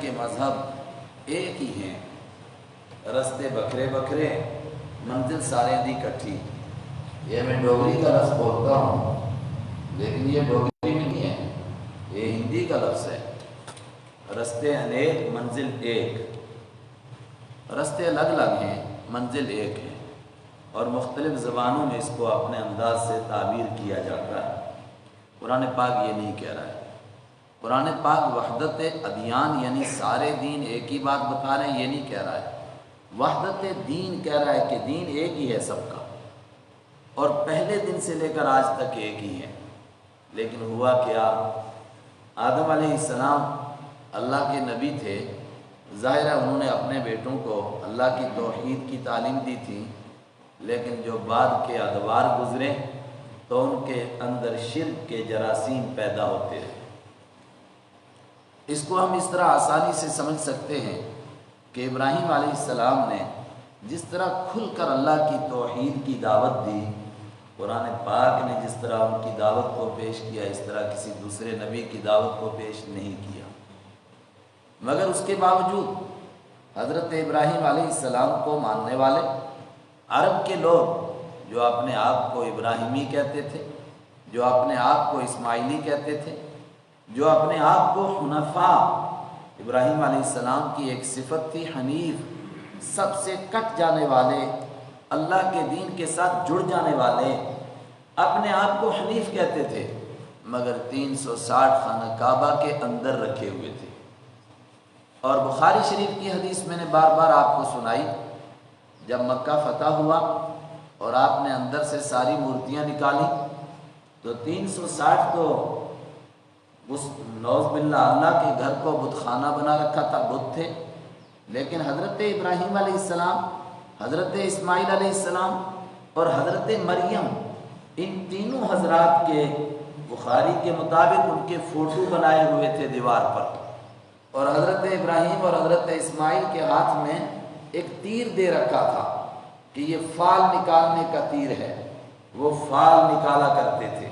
کے مذہب ایک ہی ہیں، رستے بکھرے بکھرے، منزل سارے دی کٹھی۔ یہ میں ڈوگری کا لفظ بولتا ہوں لیکن یہ ڈوگری میں نہیں ہے، یہ ہندی کا لفظ ہے۔ رستے انیک منزل ایک، رستے الگ الگ ہیں منزل ایک ہے، اور مختلف زبانوں میں اس کو اپنے انداز سے تعبیر کیا جاتا ہے۔ قرآن پاک یہ نہیں کہہ رہا ہے۔ قرآن پاک وحدت ادیان یعنی سارے دین ایک ہی بات بتا رہے ہیں، یہ نہیں کہہ رہا ہے۔ وحدت دین کہہ رہا ہے کہ دین ایک ہی ہے سب کا، اور پہلے دن سے لے کر آج تک ایک ہی ہے۔ لیکن ہوا کیا، آدم علیہ السلام اللہ کے نبی تھے، ظاہر ہے انہوں نے اپنے بیٹوں کو اللہ کی توحید کی تعلیم دی تھی، لیکن جو بعد کے ادوار گزرے تو ان کے اندر شرک کے جراثیم پیدا ہوتے رہے۔ اس کو ہم اس طرح آسانی سے سمجھ سکتے ہیں کہ ابراہیم علیہ السلام نے جس طرح کھل کر اللہ کی توحید کی دعوت دی، قرآن پاک نے جس طرح ان کی دعوت کو پیش کیا، اس طرح کسی دوسرے نبی کی دعوت کو پیش نہیں کیا۔ مگر اس کے باوجود حضرت ابراہیم علیہ السلام کو ماننے والے عرب کے لوگ جو اپنے آپ کو ابراہیمی کہتے تھے، جو اپنے آپ کو اسماعیلی کہتے تھے، جو اپنے آپ کو حنفاء، ابراہیم علیہ السلام کی ایک صفت تھی حنیف، سب سے کٹ جانے والے، اللہ کے دین کے ساتھ جڑ جانے والے، اپنے آپ کو حنیف کہتے تھے، مگر 360 خانہ کعبہ کے اندر رکھے ہوئے تھے۔ اور بخاری شریف کی حدیث میں نے بار بار آپ کو سنائی، جب مکہ فتح ہوا اور آپ نے اندر سے ساری مورتیاں نکالی تو 360 تو اس نوز باللہ اللہ کے گھر کو بت خانہ بنا رکھا تھا، بت تھے، لیکن حضرت ابراہیم علیہ السلام، حضرت اسماعیل علیہ السلام اور حضرت مریم، ان تینوں حضرات کے بخاری کے مطابق ان کے فوٹو بنائے ہوئے تھے دیوار پر، اور حضرت ابراہیم اور حضرت اسماعیل کے ہاتھ میں ایک تیر دے رکھا تھا کہ یہ فال نکالنے کا تیر ہے، وہ فال نکالا کرتے تھے۔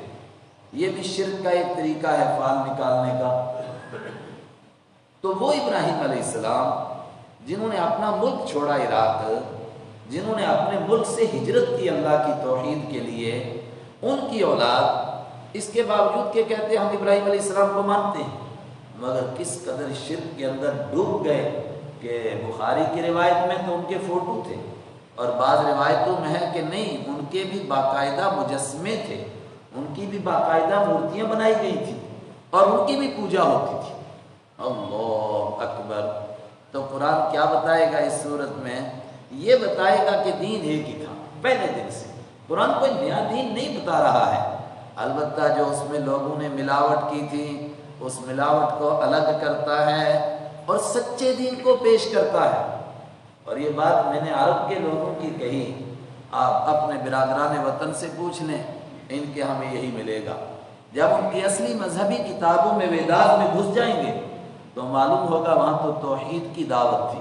یہ بھی شرک کا ایک طریقہ ہے فال نکالنے کا۔ تو وہ ابراہیم علیہ السلام جنہوں نے اپنا ملک چھوڑا عراق، جنہوں نے اپنے ملک سے ہجرت کی اللہ کی توحید کے لیے، ان کی اولاد اس کے باوجود کہ کہتے ہیں ہم ابراہیم علیہ السلام کو مانتے ہیں، مگر کس قدر شرک کے اندر ڈوب گئے کہ بخاری کی روایت میں تو ان کے فوٹو تھے، اور بعض روایتوں میں ہے کہ نہیں، ان کے بھی باقاعدہ مجسمے تھے، ان کی بھی باقاعدہ مورتیاں بنائی گئی تھیں اور ان کی بھی پوجا ہوتی تھی۔ اللہ اکبر! تو قرآن کیا بتائے گا اس صورت میں؟ یہ بتائے گا کہ دین ایک ہی تھا پہلے دن سے۔ قرآن کوئی نیا دین نہیں بتا رہا ہے، البتہ جو اس میں لوگوں نے ملاوٹ کی تھی اس ملاوٹ کو الگ کرتا ہے اور سچے دین کو پیش کرتا ہے۔ اور یہ بات میں نے عرب کے لوگوں کی کہی، آپ اپنے برادران وطن سے پوچھ لیں، ان کے ہمیں یہی ملے گا۔ جب ان کی اصلی مذہبی کتابوں میں ویدات میں گھس جائیں گے تو معلوم ہوگا وہاں تو توحید کی دعوت تھی،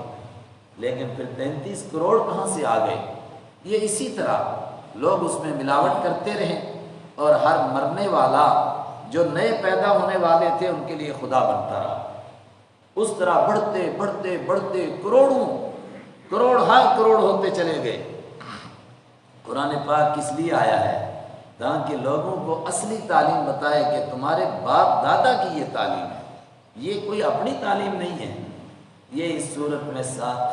لیکن پھر 33 کروڑ کہاں سے آ گئے؟ یہ اسی طرح لوگ اس میں ملاوٹ کرتے رہے، اور ہر مرنے والا جو نئے پیدا ہونے والے تھے ان کے لیے خدا بنتا رہا۔ اس طرح بڑھتے بڑھتے بڑھتے کروڑوں کروڑ ہر کروڑ ہوتے چلے گئے۔ قرآن پاک کس لیے آیا ہے؟ تاکہ لوگوں کو اصلی تعلیم بتائے کہ تمہارے باپ دادا کی یہ تعلیم ہے، یہ کوئی اپنی تعلیم نہیں ہے۔ یہ اس صورت میں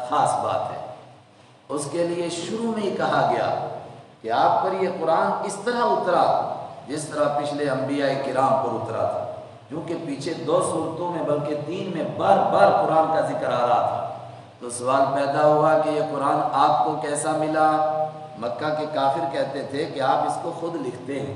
خاص بات ہے۔ اس کے لیے شروع میں ہی کہا گیا کہ آپ پر یہ قرآن اس طرح اترا جس طرح پچھلے انبیاء کرام پر اترا تھا، کیونکہ پیچھے 2 صورتوں میں بلکہ 3 میں بار بار قرآن کا ذکر آ رہا تھا۔ تو سوال پیدا ہوا کہ یہ قرآن آپ کو کیسا ملا؟ مکہ کے کافر کہتے تھے کہ آپ اس کو خود لکھتے ہیں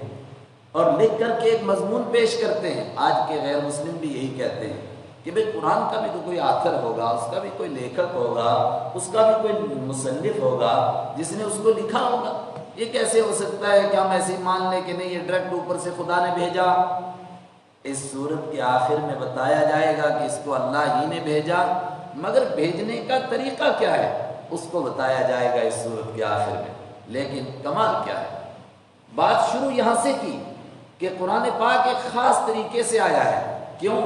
اور لکھ کر کے ایک مضمون پیش کرتے ہیں۔ آج کے غیر مسلم بھی یہی کہتے ہیں کہ بھئی قرآن کا بھی تو کوئی آتھر ہوگا، اس کا بھی کوئی لیکھک ہوگا، اس کا بھی کوئی مصنف ہوگا جس نے اس کو لکھا ہوگا۔ یہ کیسے ہو سکتا ہے کہ ہم ایسے ہی مان لیں کہ نہیں یہ ڈائریکٹ اوپر سے خدا نے بھیجا؟ اس صورت کے آخر میں بتایا جائے گا کہ اس کو اللہ ہی نے بھیجا، مگر بھیجنے کا طریقہ کیا ہے اس کو بتایا جائے گا اس صورت کے آخر میں۔ لیکن کمال کیا ہے، بات شروع یہاں سے کی کہ قرآن پاک ایک خاص طریقے سے آیا ہے۔ کیوں؟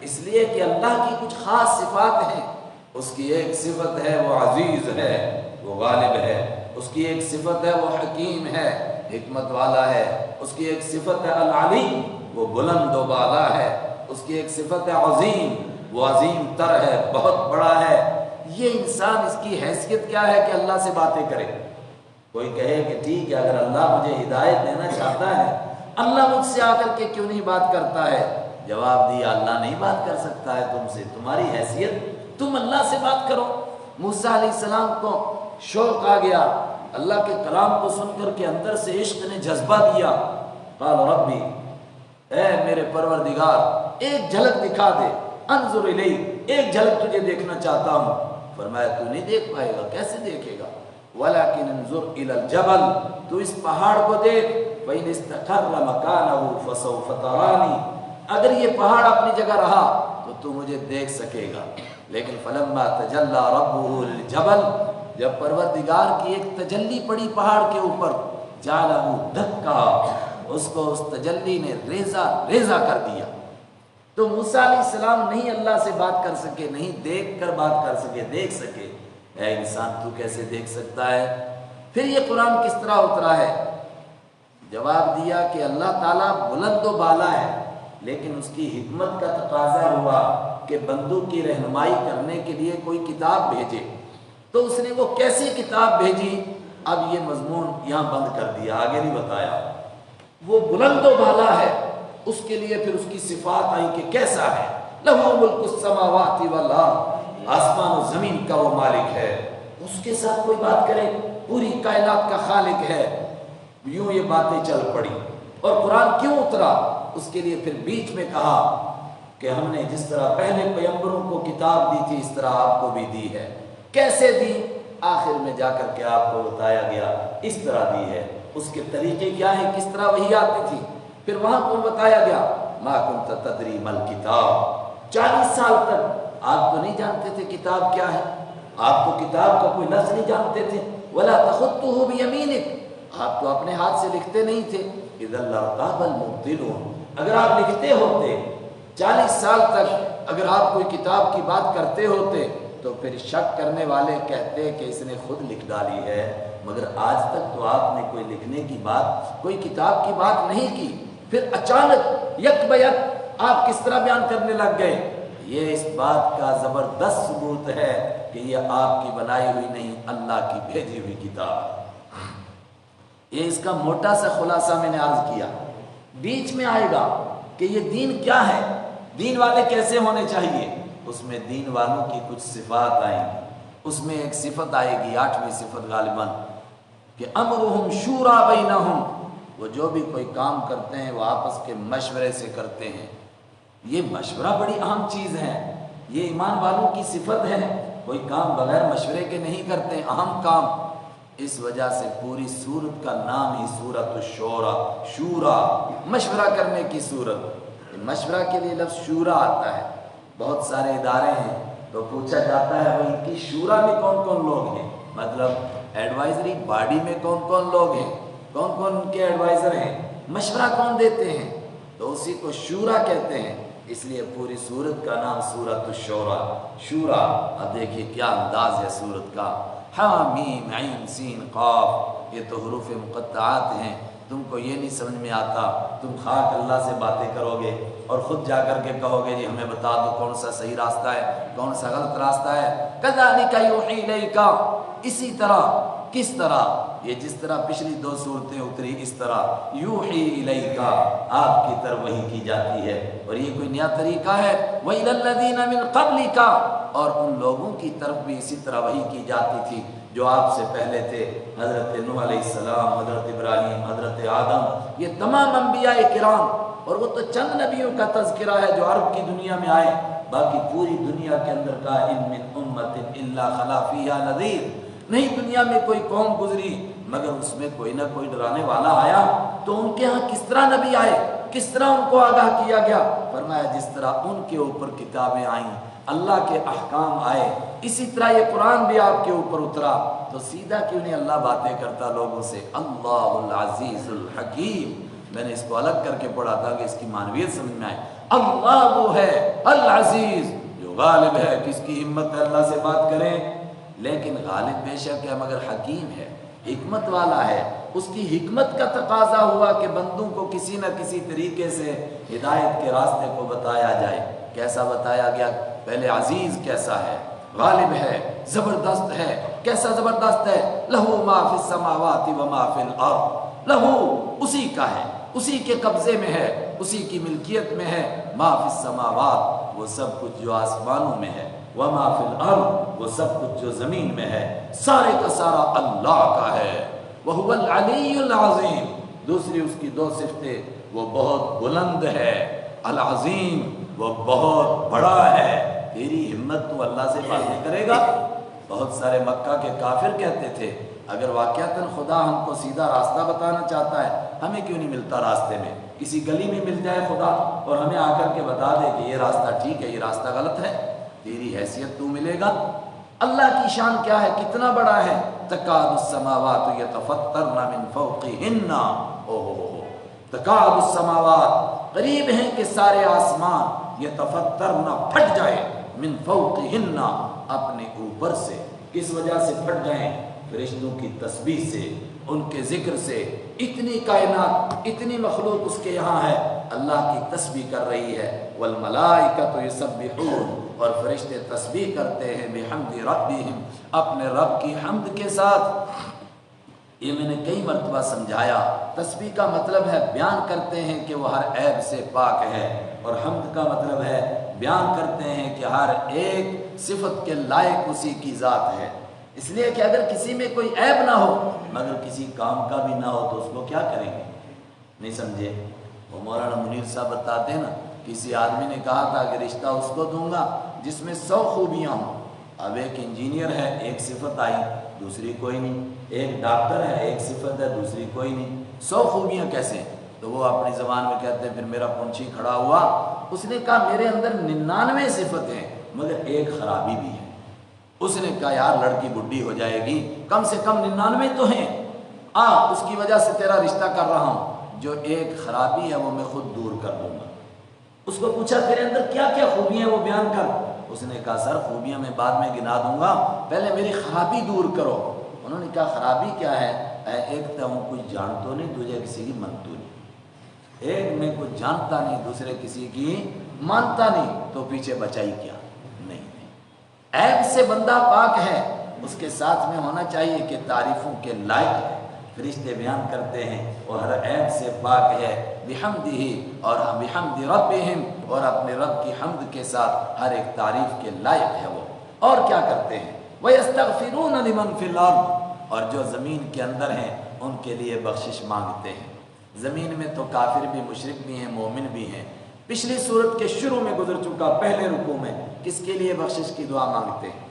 اس لیے کہ اللہ کی کچھ خاص صفات ہیں. اس کی ایک صفت ہے وہ عزیز ہے، وہ غالب ہے. اس کی ایک صفت ہے وہ حکیم ہے، حکمت والا ہے. اس کی ایک صفت ہے العلیم، وہ بلند و بالا ہے. اس کی ایک صفت ہے عظیم، وہ عظیم تر ہے، بہت بڑا ہے. یہ انسان اس کی حیثیت کیا ہے کہ اللہ سے باتیں کرے؟ کوئی کہے کہ ٹھیک ہے، اگر اللہ مجھے ہدایت دینا چاہتا ہے، اللہ مجھ سے آ کر کے کیوں نہیں بات کرتا ہے؟ جواب دیا اللہ نہیں بات کر سکتا ہے تم سے، تمہاری حیثیت، تم اللہ سے بات کرو. موسیٰ علیہ السلام کو شوق آ گیا، اللہ کے کلام کو سن کر کے اندر سے عشق نے جذبہ دیا. قال ربی، اے میرے پروردگار ایک جھلک دکھا دے، انظر الی، ایک جھلک تجھے دیکھنا چاہتا ہوں. فرمایا تو نہیں دیکھ پائے گا. کیسے دیکھے گا؟ ولیکن انظر الی الجبل، تو اس پہاڑ کو دیکھ، فإن استقر مکانہ فسوف ترانی، اگر یہ پہاڑ اپنی جگہ رہا تو مجھے دیکھ سکے گا. لیکن فلما تجلی ربہ للجبل، جب پروردگار کی ایک تجلی پڑی پہاڑ کے اوپر، جعلہ دکا، اس کو اس تجلی نے ریزہ ریزہ کر دیا. تو موسیٰ علیہ السلام نہیں اللہ سے بات کر سکے، نہیں دیکھ کر بات کر سکے، دیکھ سکے. اے انسان تو کیسے دیکھ سکتا ہے؟ پھر یہ قرآن کس طرح اترا ہے؟ جواب دیا کہ اللہ تعالیٰ بلند و بالا ہے، لیکن اس کی حکمت کا تقاضا ہوا کہ بندوں کی رہنمائی کرنے کے لیے کوئی کتاب بھیجے. تو اس نے وہ کیسی کتاب بھیجی؟ اب یہ مضمون یہاں بند کر دیا، آگے نہیں بتایا. وہ بلند و بالا ہے، اس کے لیے پھر اس کی صفات آئی کہ کیسا ہے. لہو ملک السماوات والارض، آسمان و زمین کا وہ مالک ہے. اس کے ساتھ کوئی بات کرے، پوری کائنات کا خالق ہے. یوں یہ باتیں چل پڑی. اور قرآن کیوں اترا؟ اس کے لیے پھر بیچ میں کہا کہ ہم نے جس طرح پہلے پیغمبروں کو کتاب دی تھی، اس طرح آپ کو بھی دی ہے. کیسے دی؟ آخر میں جا کر کے آپ کو بتایا گیا اس طرح دی ہے. اس کے طریقے کیا ہیں، کس طرح وحی آتی تھی. پھر وہاں کو بتایا گیا ما کنت تدری ما الکتاب، 40 سال تک آپ تو نہیں جانتے تھے کتاب کیا ہے، آپ تو کتاب کا کوئی لفظ نہیں جانتے تھے. ولا تخطه بیمینک، آپ تو اپنے ہاتھ سے لکھتے نہیں تھے. اذا لارتاب المبطلون، اگر آپ لکھتے ہوتے 40 سال تک، اگر آپ کوئی کتاب کی بات کرتے ہوتے تو پھر شک کرنے والے کہتے کہ اس نے خود لکھ ڈالی ہے. مگر آج تک تو آپ نے کوئی لکھنے کی بات، کوئی کتاب کی بات نہیں کی. پھر اچانک یک بیک آپ کس طرح بیان کرنے لگ گئے؟ یہ اس بات کا زبردست ثبوت ہے کہ یہ آپ کی بنائی ہوئی نہیں، اللہ کی بھیجی ہوئی کتاب. یہ اس کا موٹا سا خلاصہ میں نے عرض کیا. بیچ میں آئے گا کہ یہ دین کیا ہے، دین والے کیسے ہونے چاہیے. اس میں دین والوں کی کچھ صفات آئیں گی. اس میں ایک صفت آئے گی، 8ویں صفت غالباً، کہ امرہم شورا بینہم، وہ جو بھی کوئی کام کرتے ہیں وہ آپس کے مشورے سے کرتے ہیں. یہ مشورہ بڑی اہم چیز ہے، یہ ایمان والوں کی صفت ہے. کوئی کام بغیر مشورے کے نہیں کرتے، اہم کام. اس وجہ سے پوری سورت کا نام ہی سورۃ الشورى، شورا، مشورہ کرنے کی سورت. مشورہ کے لیے لفظ شورا آتا ہے. بہت سارے ادارے ہیں تو پوچھا جاتا ہے ان کی شورا میں کون کون لوگ ہیں، مطلب ایڈوائزری باڈی میں کون کون لوگ ہیں، کون کون ان کے ایڈوائزر ہیں، مشورہ کون دیتے ہیں، تو اسی کو شورا کہتے ہیں. اس لیے پوری سورت کا نام سورۃ الشورى، شورا. اب دیکھیے کیا انداز ہے سورت کا. حامیم عین سین قاف، یہ تو حروف مقطعات ہیں. تم کو یہ نہیں سمجھ میں آتا، تم خاک اللہ سے باتیں کرو گے اور خود جا کر کے کہو گے جی ہمیں بتا دو کون سا صحیح راستہ ہے، کون سا غلط راستہ ہے. کذالک یوحی الیک، اسی طرح، کس طرح، یہ جس طرح پچھلی 2 صورتیں اتری اس طرح یوحی الیک، آپ کی طرف وحی کی جاتی ہے. اور یہ کوئی نیا طریقہ ہے. وإلی الذین من قبلک، اور ان لوگوں کی طرف بھی اسی طرح وحی کی جاتی تھی جو آپ سے پہلے تھے. حضرت نوح علیہ السلام، حضرت ابراہیم، حضرت آدم، یہ تمام انبیاء کرام. اور وہ تو چند نبیوں کا تذکرہ ہے جو عرب کی دنیا میں آئے. باقی پوری دنیا کے اندر کا ان من امت الا خلا فیہا نذیر، نہیں دنیا میں کوئی قوم گزری مگر اس میں کوئی نہ کوئی ڈرانے والا آیا. تو ان کے ہاں کس طرح نبی آئے، کس طرح ان کو آگاہ کیا گیا؟ فرمایا جس طرح ان کے اوپر کتابیں آئیں، اللہ کے احکام آئے، اسی طرح یہ قرآن بھی آپ کے اوپر اترا. تو سیدھا کیوں نہیں اللہ باتیں کرتا لوگوں سے؟ اللہ العزیز الحکیم. میں نے اس کو الگ کر کے پڑھا تھا کہ اس کی معنویت سمجھ میں آئے. اللہ وہ ہے العزیز جو غالب ہے، کس کی ہمت ہے اللہ سے بات کریں، لیکن غالب بے شک ہے مگر حکیم ہے، حکمت والا ہے۔ اس کی حکمت کا تقاضا ہوا کہ بندوں کو کسی نہ کسی طریقے سے ہدایت کے راستے کو بتایا جائے۔ کیسا بتایا گیا؟ پہلے عزیز کیسا ہے، غالب ہے، زبردست ہے۔ کیسا زبردست ہے؟ لہو ما فی السماوات و ما فی الارض، لہو اسی کا ہے، اسی کے قبضے میں ہے، اسی کی ملکیت میں ہے۔ ما فی السماوات وہ سب کچھ جو آسمانوں میں ہے، وما فی الارض وہ سب کچھ جو زمین میں ہے، سارے کا سارا اللہ کا ہے۔ وہو العلی العظیم، دوسری اس کی دو صفتیں، وہ بہت بلند ہے، العظیم وہ بہت بڑا ہے۔ تیری ہمت تو اللہ سے باتیں کرے گا؟ بہت سارے مکہ کے کافر کہتے تھے اگر واقعتاً خدا ہم کو سیدھا راستہ بتانا چاہتا ہے ہمیں کیوں نہیں ملتا راستے میں؟ کسی گلی میں مل جائے خدا اور ہمیں آ کر کے بتا دے کہ یہ راستہ ٹھیک ہے، یہ راستہ غلط ہے، تیری حیثیت تو ملے گا؟ اللہ کی شان کیا ہے، کتنا بڑا ہے۔ تکاد السماوات یتفطرن من فوقہن، تکاد السماوات قریب ہیں کہ سارے آسمان یتفطرن پھٹ جائے، من فوقہن اپنے اوپر سے۔ کس وجہ سے پھٹ جائیں؟ فرشتوں کی تسبیح سے، ان کے ذکر سے۔ اتنی کائنات، اتنی مخلوق اس کے یہاں ہے، اللہ کی تسبیح کر رہی ہے۔ والملائکۃ یسبحون، اور فرشتے تسبیح کرتے ہیں بحمد ربہم، اپنے رب کی حمد کے ساتھ۔ یہ میں نے کئی مرتبہ سمجھایا، تسبیح کا مطلب ہے بیان کرتے ہیں کہ وہ ہر عیب سے پاک ہے، اور حمد کا مطلب ہے بیان کرتے ہیں کہ ہر ایک صفت کے لائق اسی کی ذات ہے۔ اس لیے کہ اگر کسی میں کوئی عیب نہ ہو مگر کسی کام کا بھی نہ ہو تو اس کو کیا کریں گے؟ نہیں سمجھے؟ وہ مولانا منیر صاحب بتاتے ہیں نا، کسی آدمی نے کہا تھا کہ رشتہ اس کو دوں گا جس میں 100 خوبیاں ہوں۔ اب ایک انجینئر ہے، ایک صفت آئی، دوسری کوئی نہیں۔ ایک ڈاکٹر ہے، ایک صفت ہے، دوسری کوئی نہیں۔ 100 خوبیاں کیسے ہیں؟ تو وہ اپنی زبان میں کہتے ہیں، پھر میرا پنچھی کھڑا ہوا، اس نے کہا میرے اندر 99 صفتیں ہیں مگر ایک خرابی بھی ہے۔ اس نے کہا یار لڑکی بڈھی ہو جائے گی، کم سے کم 99 تو ہیں، اس کی وجہ سے تیرا رشتہ کر رہا ہوں، جو ایک خرابی ہے وہ میں خود دور کر دوں گا۔ اس کو پوچھا تیرے اندر کیا کیا خوبیاں ہیں وہ بیان کر۔ اس نے کہا سر خوبیاں میں بعد میں گنا دوں گا، پہلے میری خرابی دور کرو۔ انہوں نے کہا خرابی کیا ہے؟ ایک تو ہوں کچھ جان تو نہیں، دوسرے کسی کی من تو نہیں۔ ایک میں کچھ جانتا نہیں، دوسرے کسی کی مانتا نہیں، تو پیچھے بچائی کیا؟ نہیں۔ عیب سے بندہ پاک ہے، اس کے ساتھ میں ہونا چاہیے کہ تعریفوں کے لائق ہے۔ فرشتے بیان کرتے ہیں وہ ہر عیب سے پاک ہے، بحمدہ، اور بحمد ربہم، اور اپنے رب کی حمد کے ساتھ ہر ایک تعریف کے لائق ہے وہ۔ اور کیا کرتے ہیں؟ وَيَسْتَغْفِرُونَ لِمَنْ فِي الْأَرْضِ، اور جو زمین کے اندر ہیں ان کے لیے بخشش مانگتے ہیں۔ زمین میں تو کافر بھی، مشرک بھی ہیں، مومن بھی ہیں۔ پچھلی سورت کے شروع میں گزر چکا، پہلے رکوع میں کس کے لیے بخشش کی دعا مانگتے ہیں؟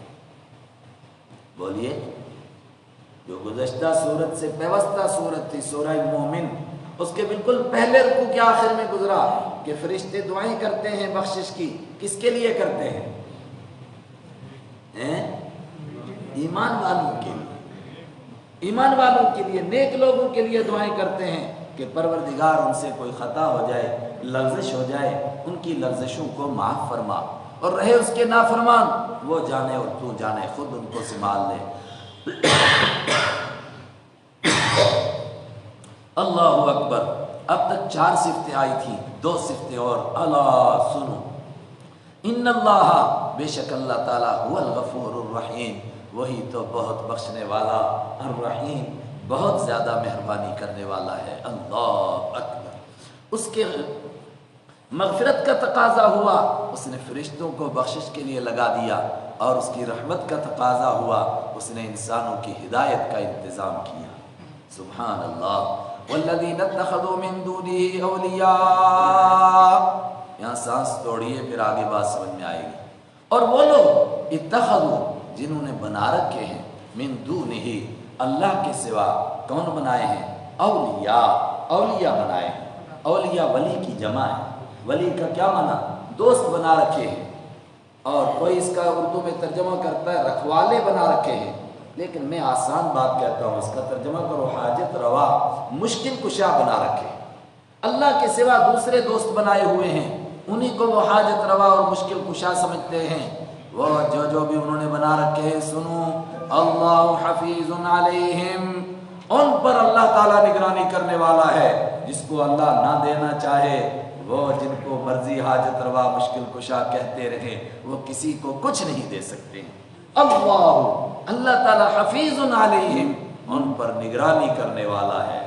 بولیے۔ جو گزشتہ سورت سے پیوستہ سورت تھی، سورہ مومن، اس کے بالکل پہلے رکوع کے آخر میں گزرا کہ فرشتے دعائیں کرتے ہیں بخشش کی۔ کس کے لیے کرتے ہیں؟ ایمان والوں کے لیے، ایمان والوں کے لیے، نیک لوگوں کے لیے دعائیں کرتے ہیں کہ پروردگار ان سے کوئی خطا ہو جائے، لغزش ہو جائے، ان کی لغزشوں کو معاف فرما، اور رہے اس کے نافرمان وہ جانے اور تو جانے، خود ان کو سنبھال لے۔ اللہ اکبر۔ اب تک 4 صفتیں آئی تھی، 2 صفتیں اور۔ اللہ سنو، ان اللہ، بے شک اللہ تعالیٰ، هو الغفور الرحیم، وہی تو بہت بخشنے والا، الرحیم بہت زیادہ مہربانی کرنے والا ہے۔ اللہ اکبر۔ اس کے مغفرت کا تقاضا ہوا، اس نے فرشتوں کو بخشش کے لیے لگا دیا، اور اس کی رحمت کا تقاضا ہوا، اس نے انسانوں کی ہدایت کا انتظام کیا۔ سبحان اللہ۔ والذین اتخذوا من دونہ اولیاء، یہاں سانس توڑیے پھر آگے بات سمجھ میں آئے گی۔ اور وہ لوگ اتخذوا، جنہوں نے بنا رکھے ہیں، من دونہ، اللہ کے سوا، کون بنائے ہیں؟ اولیاء، اولیاء بنائے ہیں۔ اولیاء ولی کی جمع ہے۔ ولی کا کیا معنی؟ دوست بنا رکھے ہیں، اور کوئی اس کا اردو میں ترجمہ کرتا ہے رکھوالے بنا رکھے ہیں، لیکن میں آسان بات کہتا ہوں، اس کا ترجمہ کرو حاجت روا، مشکل کشا بنا رکھے۔ اللہ کے سوا دوسرے دوست بنائے ہوئے ہیں انہیں کو وہ حاجت روا اور مشکل کشا سمجھتے ہیں۔ وہ جو بھی انہوں نے بنا رکھے ہیں، سنو اللہ حفیظ علیہم، ان پر اللہ تعالیٰ نگرانی کرنے والا ہے۔ جس کو اللہ نہ دینا چاہے، وہ جن کو مرضی حاجت روا مشکل کشا کہتے رہے، وہ کسی کو کچھ نہیں دے سکتے۔ اللہ تعالیٰ حفیظ علیہم، ان پر نگرانی کرنے والا ہے،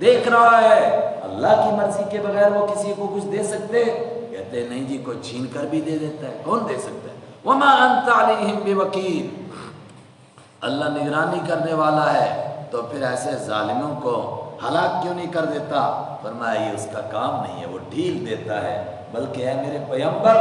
دیکھ رہا ہے۔ اللہ کی مرضی کے بغیر وہ کسی کو کچھ دے سکتے؟ کہتے نہیں جی، کوئی چھین کر بھی دے دیتا ہے، کون دے سکتا ہے؟ وما انت علیہم بوکیل، اللہ نگرانی کرنے والا ہے، تو پھر ایسے ظالموں کو ہلاک کیوں نہیں کر دیتا؟ فرمایا یہ اس کا کام نہیں ہے، وہ ڈھیل دیتا ہے۔ بلکہ اے میرے پیغمبر،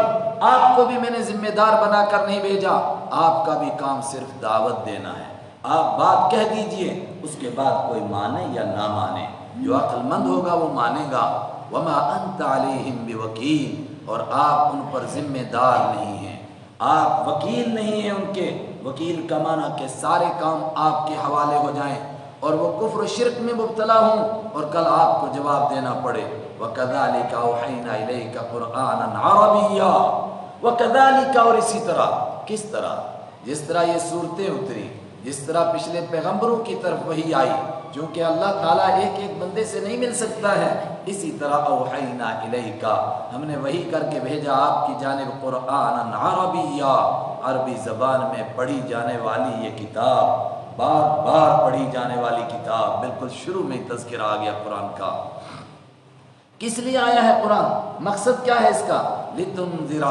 آپ کو بھی میں نے ذمہ دار بنا کر نہیں بھیجا، آپ کا بھی کام صرف دعوت دینا ہے۔ آپ بات کہہ دیجئے، اس کے بعد کوئی مانے یا نہ مانے، جو عقل مند ہوگا وہ مانے گا۔ وما انت علیہم بوکیل، اور آپ ان پر ذمہ دار نہیں ہیں، آپ وکیل نہیں ہیں ان کے۔ وکیل کا معنی کہ سارے کام آپ کے حوالے ہو جائیں اور وہ کفر و شرک میں مبتلا ہوں اور کل آپ کو جواب دینا پڑے۔ وَكَذَلِكَ أَوْحَيْنَا إِلَيْكَ قُرْآنًا عَرَبِيًّا، وَكَذَلِكَ، اور اسی طرح، کس طرح؟ جس طرح یہ صورتیں اتری، جس طرح پچھلے پیغمبروں کی طرف وحی آئی، چونکہ اللہ تعالیٰ ایک ایک بندے سے نہیں مل سکتا ہے، اسی طرح اوحینا الیک، ہم نے وحی کر کے بھیجا آپ کی جانب قرآن عربیہ، عربی زبان میں پڑھی جانے والی یہ کتاب، بار بار پڑھی جانے والی کتاب۔ بالکل شروع میں تذکرہ آ گیا قرآن کا۔ کس لیے آیا ہے قرآن؟ مقصد کیا ہے اس کا؟ لتنذر،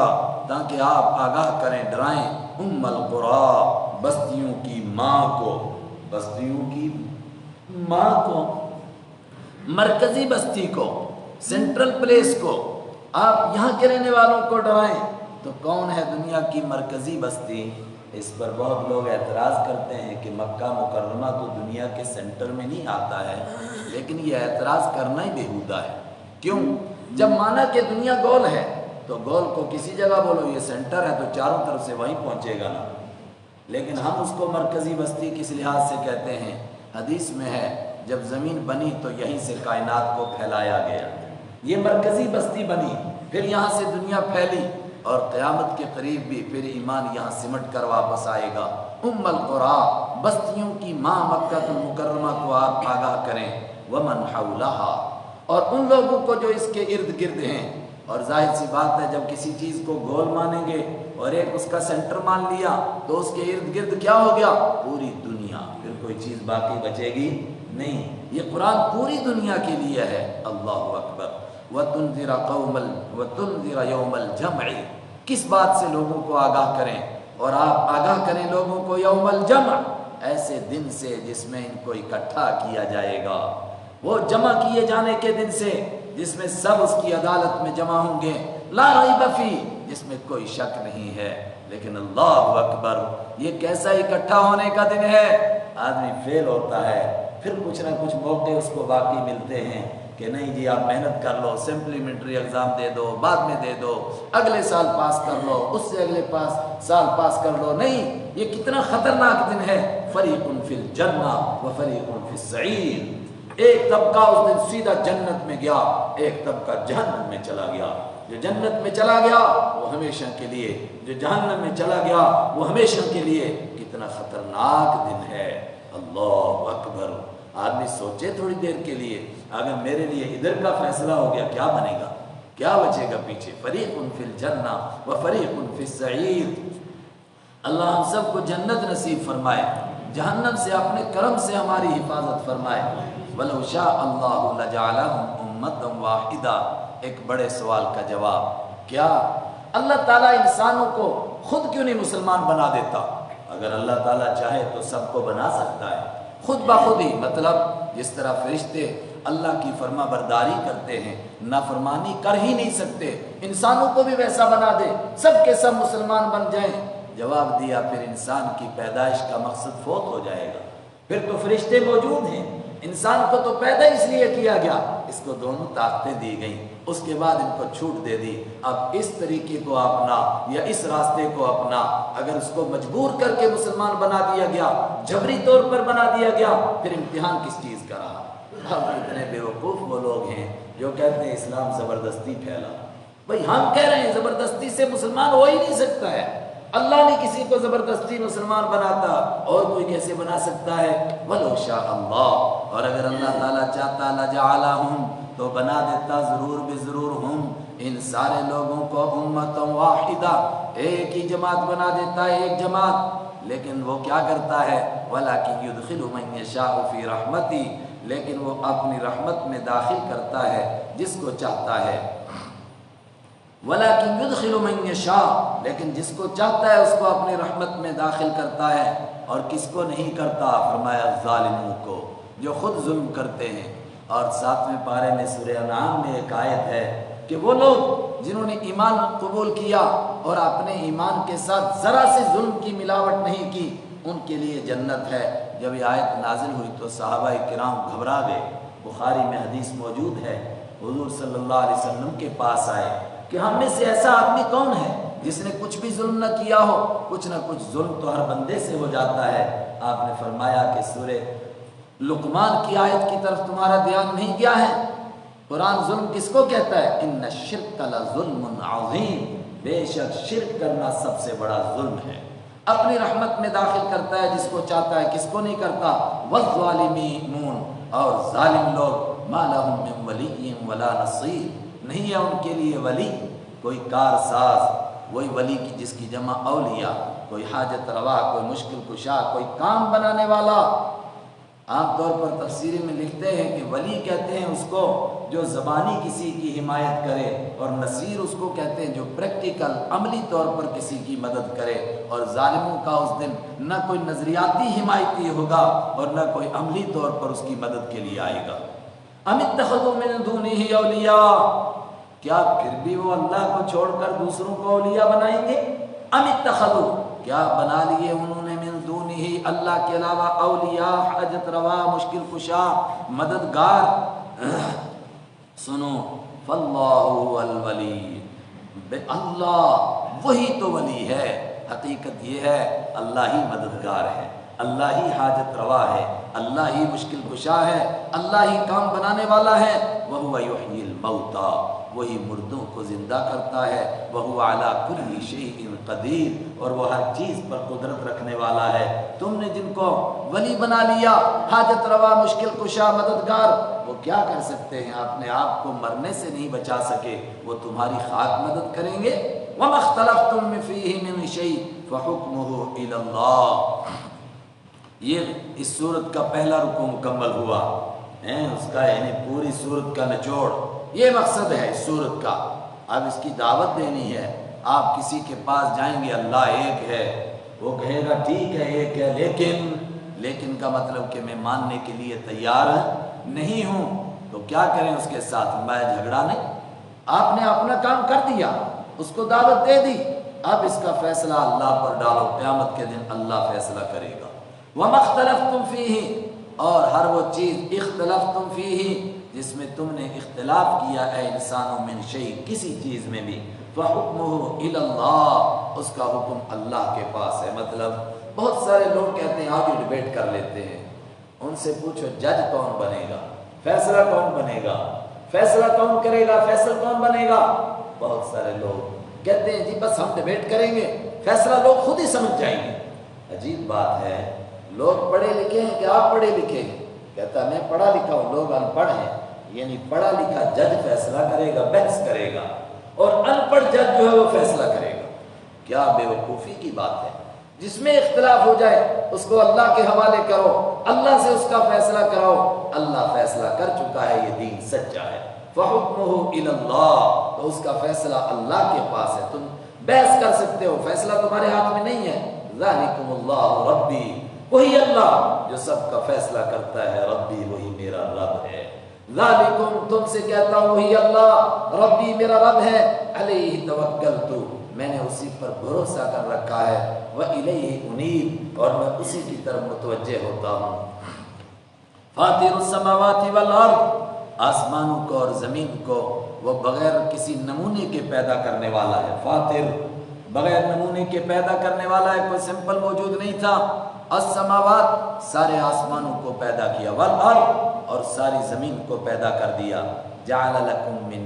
تاکہ آپ آگاہ کریں، ڈرائیں، ام القری، بستیوں کی ماں کو، بستیوں کی ماں کو، مرکزی بستی کو، سینٹرل پلیس کو، آپ یہاں کے رہنے والوں کو ڈرائیں۔ تو کون ہے دنیا کی مرکزی بستی؟ اس پر بہت لوگ اعتراض کرتے ہیں کہ مکہ مکرمہ تو دنیا کے سینٹر میں نہیں آتا ہے، لیکن یہ اعتراض کرنا ہی بیہودہ ہے۔ کیوں؟ جب مانا کہ دنیا گول ہے تو گول کو کسی جگہ بولو یہ سینٹر ہے تو چاروں طرف سے وہیں پہنچے گا نا، لیکن ہم اس کو مرکزی بستی کس لحاظ سے کہتے ہیں؟ حدیث میں ہے جب زمین بنی تو یہیں سے کائنات کو پھیلایا گیا، یہ مرکزی بستی بنی، پھر یہاں سے دنیا پھیلی، اور قیامت کے قریب بھی پھر ایمان یہاں سمٹ کر واپس آئے گا۔ ام القری، بستیوں کی ماں مکہ المکرمہ کو آپ آگاہ کریں، ومن حولہا، اور ان لوگوں کو جو اس کے ارد گرد ہیں۔ اور ظاہر سی بات ہے جب کسی چیز کو گول مانیں گے اور ایک اس کا سینٹر مان لیا تو اس کے ارد گرد کیا ہو گیا؟ پوری دنیا، پھر کوئی چیز باقی بچے گی نہیں۔ یہ قرآن پوری دنیا کے لیے ہے۔ اللہ اکبر۔ وَتُنذِرَ يَوْمَ الْجَمْعِ، کس بات سے لوگوں کو آگاہ کریں؟ اور آپ آگاہ کریں لوگوں کو یوم الجمع، ایسے دن سے جس میں ان کو اکٹھا کیا جائے گا، وہ جمع کیے جانے کے دن سے جس میں سب اس کی عدالت میں جمع ہوں گے، لا ریب فیہ، جس میں کوئی شک نہیں ہے۔ لیکن اللہ اکبر، یہ کیسا اکٹھا ہونے کا دن ہے؟ آدمی فیل ہوتا ہے، پھر کچھ نہ کچھ موقع اس کو باقی ملتے ہیں کہ نہیں جی آپ محنت کر لو، سمپلیمنٹری ایگزام دے دو، بعد میں دے دو، اگلے سال پاس کر لو، اس سے اگلے سال پاس کر لو۔ نہیں، یہ کتنا خطرناک دن ہے۔ فریق فی الجنہ و فریق فی السعیر، ایک طبقہ اس دن سیدھا جنت میں گیا، ایک طبقہ جہنم میں چلا گیا۔ جو جنت میں چلا گیا وہ ہمیشہ کے لیے، جو جہنم میں چلا گیا وہ ہمیشہ کے لیے۔ کتنا خطرناک دن ہے۔ اللہ اکبر۔ آدمی سوچے تھوڑی دیر کے لیے، اگر میرے لیے ادھر کا فیصلہ ہو گیا کیا بنے گا، کیا بچے گا پیچھے؟ فریق فی الجنہ و فریق فی السعیر۔ اللہ ہم سب کو جنت نصیب فرمائے، جہنم سے اپنے کرم سے ہماری حفاظت فرمائے۔ وَلَوْ شَاءَ اللَّهُ لَجَعَلَهُمْ أُمَّةً وَاحِدَةً، ایک بڑے سوال کا جواب کیا؟ اللہ تعالیٰ انسانوں کو خود کیوں نہیں مسلمان بنا دیتا؟ اگر اللہ تعالیٰ چاہے تو سب کو بنا سکتا ہے خود بخود ہی، مطلب جس طرح فرشتے اللہ کی فرما برداری کرتے ہیں، نافرمانی کر ہی نہیں سکتے، انسانوں کو بھی ویسا بنا دے، سب کے سب مسلمان بن جائیں۔ جواب دیا پھر انسان کی پیدائش کا مقصد فوت ہو جائے گا، پھر تو فرشتے موجود ہیں، انسان کو تو پیدا اس لیے کیا گیا، اس کو دونوں طاقتیں دی گئیں، اس کے بعد ان کو چھوٹ دے دی۔ اب اس طریقے کو اپنا یا اس راستے کو اپنا، اگر اس کو مجبور کر کے مسلمان بنا دیا گیا، جبری طور پر بنا دیا گیا، پھر امتحان کس چیز کا رہا؟ اب اتنے بیوقوف وہ لوگ ہیں جو کہتے ہیں اسلام زبردستی پھیلا، بھئی ہم کہہ رہے ہیں زبردستی سے مسلمان ہو ہی نہیں سکتا ہے، اللہ نے کسی کو زبردستی مسلمان بناتا، اور کوئی کیسے بنا سکتا ہے؟ وَلَوْ شَاءَ اللَّهُ، اور اگر اللہ تعالیٰ چاہتا لَجَعَلَهُمْ، تو بنا دیتا ضرور بضرور ہم، ان سارے لوگوں کو امۃ واحدہ، ایک ہی جماعت بنا دیتا ہے، ایک جماعت، لیکن وہ کیا کرتا ہے؟ وَلَكِنْ يُدْخِلُ مَنْ يَشَاءُ فِي رَحْمَتِهِ، لیکن وہ اپنی رحمت میں داخل کرتا ہے جس کو چاہتا ہے، وَلَكِنْ يُدْخِلُ مَنْ يَشَاءُ، لیکن جس کو چاہتا ہے اس کو اپنی رحمت میں داخل کرتا ہے، اور کس کو نہیں کرتا؟ فرمایا ظالموں کو، جو خود ظلم کرتے ہیں۔ اور 7ویں پارے میں سورہ انعام میں ایک آیت ہے کہ وہ لوگ جنہوں نے ایمان قبول کیا اور اپنے ایمان کے ساتھ ذرا سے ظلم کی ملاوٹ نہیں کی، ان کے لیے جنت ہے۔ جب یہ آیت نازل ہوئی تو صحابہ کرام گھبرا گئے۔ بخاری میں حدیث موجود ہے، حضور صلی اللہ علیہ وسلم کے پاس آئے کہ ہم میں سے ایسا آدمی کون ہے جس نے کچھ بھی ظلم نہ کیا ہو؟ کچھ نہ کچھ ظلم تو ہر بندے سے ہو جاتا ہے۔ آپ نے فرمایا کہ سورہ لقمان کی آیت کی طرف تمہارا دھیان نہیں گیا ہے؟ قرآن ظلم کس کو کہتا ہے؟ ان الشرک لظلم عظیم، بے شک شرک کرنا سب سے بڑا ظلم ہے۔ اپنی رحمت میں داخل کرتا ہے جس کو چاہتا ہے، کس کو نہیں کرتا؟ والظالمون، اور ظالم لوگ ما لهم من ولی ولا نصیر، نہیں ہے ان کے لیے ولی، کوئی کار ساز، وہی ولی کی جس کی جمع اولیاء، کوئی حاجت روا، کوئی مشکل کشا، کوئی کام بنانے والا۔ عام طور پر تفسیری میں لکھتے ہیں کہ ولی کہتے ہیں اس کو جو زبانی کسی کی حمایت کرے، اور نصیر اس کو کہتے ہیں جو پریکٹیکل عملی طور پر کسی کی مدد کرے۔ اور ظالموں کا اس دن نہ کوئی نظریاتی حمایتی ہوگا اور نہ کوئی عملی طور پر اس کی مدد کے لیے آئے گا۔ ام اتخذوا من دونه اولیاء، کیا پھر بھی وہ اللہ کو چھوڑ کر دوسروں کو اولیاء بنائیں گے؟ ام اتخذوا، کیا بنا لیے انہوں نے من دونہ، اللہ کے علاوہ، اولیاء، حاجت روا، مشکل کشا، مددگار۔ سنو، فاللہ هو الولی، اللہ وہی تو ولی ہے۔ حقیقت یہ ہے اللہ ہی مددگار ہے، اللہ ہی حاجت روا ہے، اللہ ہی مشکل کشا ہے، اللہ ہی کام بنانے والا ہے۔ وَهُوَ يُحْيِي الْمَوْتَى، وہی مردوں کو زندہ کرتا ہے۔ وَهُوَ عَلَى كُلِّ شَيْءٍ قَدِيرٌ، اور وہ ہر چیز پر قدرت رکھنے والا ہے۔ تم نے جن کو ولی بنا لیا، حاجت روا، مشکل کشا، مددگار، وہ کیا کر سکتے ہیں؟ اپنے آپ کو مرنے سے نہیں بچا سکے، وہ تمہاری خاک مدد کریں گے۔ وَمَا اخْتَلَفْتُم فِيهِ مِنْ شَيْءٍ فَحُكْمُهُ إِلَى اللَّهِ۔ یہ اس سورت کا پہلا رکوع مکمل ہوا، اس کا یعنی پوری سورت کا نچوڑ یہ مقصد ہے اس سورت کا۔ اب اس کی دعوت دینی ہے۔ آپ کسی کے پاس جائیں گے، اللہ ایک ہے، وہ کہے گا ٹھیک ہے ایک ہے، لیکن کا مطلب کہ میں ماننے کے لیے تیار نہیں ہوں، تو کیا کریں اس کے ساتھ؟ میں جھگڑا نہیں، آپ نے اپنا کام کر دیا، اس کو دعوت دے دی، اب اس کا فیصلہ اللہ پر ڈالو، قیامت کے دن اللہ فیصلہ کرے گا۔ وَمَا اخْتَلَفْتُمْ فِيهِ، اور ہر وہ چیز اختلفتم فیہ جس میں تم نے اختلاف کیا اے انسانوں، من شیء، کسی چیز میں بھی، فَحُكْمُهُ إِلَى اللَّهِ، اس کا حکم اللہ کے پاس ہے۔ مطلب بہت سارے لوگ کہتے ہیں آگے ڈیبیٹ کر لیتے ہیں، ان سے پوچھو جج کون بنے گا، فیصلہ کون بنے گا، فیصلہ کون کرے گا، فیصلہ کون بنے گا؟ بہت سارے لوگ کہتے ہیں جی بس ہم ڈیبیٹ کریں گے، فیصلہ لوگ خود ہی سمجھ جائیں گے۔ عجیب بات ہے، لوگ پڑھے لکھے ہیں کہ آپ پڑھے لکھے ہیں؟ کہتا میں پڑھا لکھا ہوں، لوگ ان پڑھ ہیں، یعنی پڑھا لکھا جج فیصلہ کرے گا، بحث کرے گا، اور ان پڑھ جج جو ہے وہ فیصلہ کرے گا۔ کیا بے وقوفی کی بات ہے! جس میں اختلاف ہو جائے اس کو اللہ کے حوالے کرو، اللہ سے اس کا فیصلہ کراؤ، اللہ فیصلہ کر چکا ہے، یہ دین سچا ہے۔ فَحُكْمُهُ إِلَى اللَّهِ، تو اس کا فیصلہ اللہ کے پاس ہے، تم بحث کر سکتے ہو، فیصلہ تمہارے ہاتھ میں نہیں ہے۔ ذَلِكُمُ اللَّهُ رَبِّي، وہی اللہ جو سب کا فیصلہ کرتا ہے، ربی وہی میرا رب ہے۔ ذالکم، تم سے کہتا ہوں وہی اللہ، ربی میرا رب ہے، علیہ توکلت، میں نے اسی پر بھروسہ کر رکھا ہے، وإلیہ انیب، اور میں اسی کی طرف متوجہ ہوتا ہوں۔ فاطر السماوات والارض، آسمانوں کو اور زمین کو وہ بغیر کسی نمونے کے پیدا کرنے والا ہے۔ فاطر بغیر نمونے کے پیدا کرنے والا ہے، کوئی سمپل موجود نہیں تھا۔ السماوات، سارے آسمانوں کو پیدا کیا، والارض، اور ساری زمین کو پیدا کر دیا۔ جعل لکم من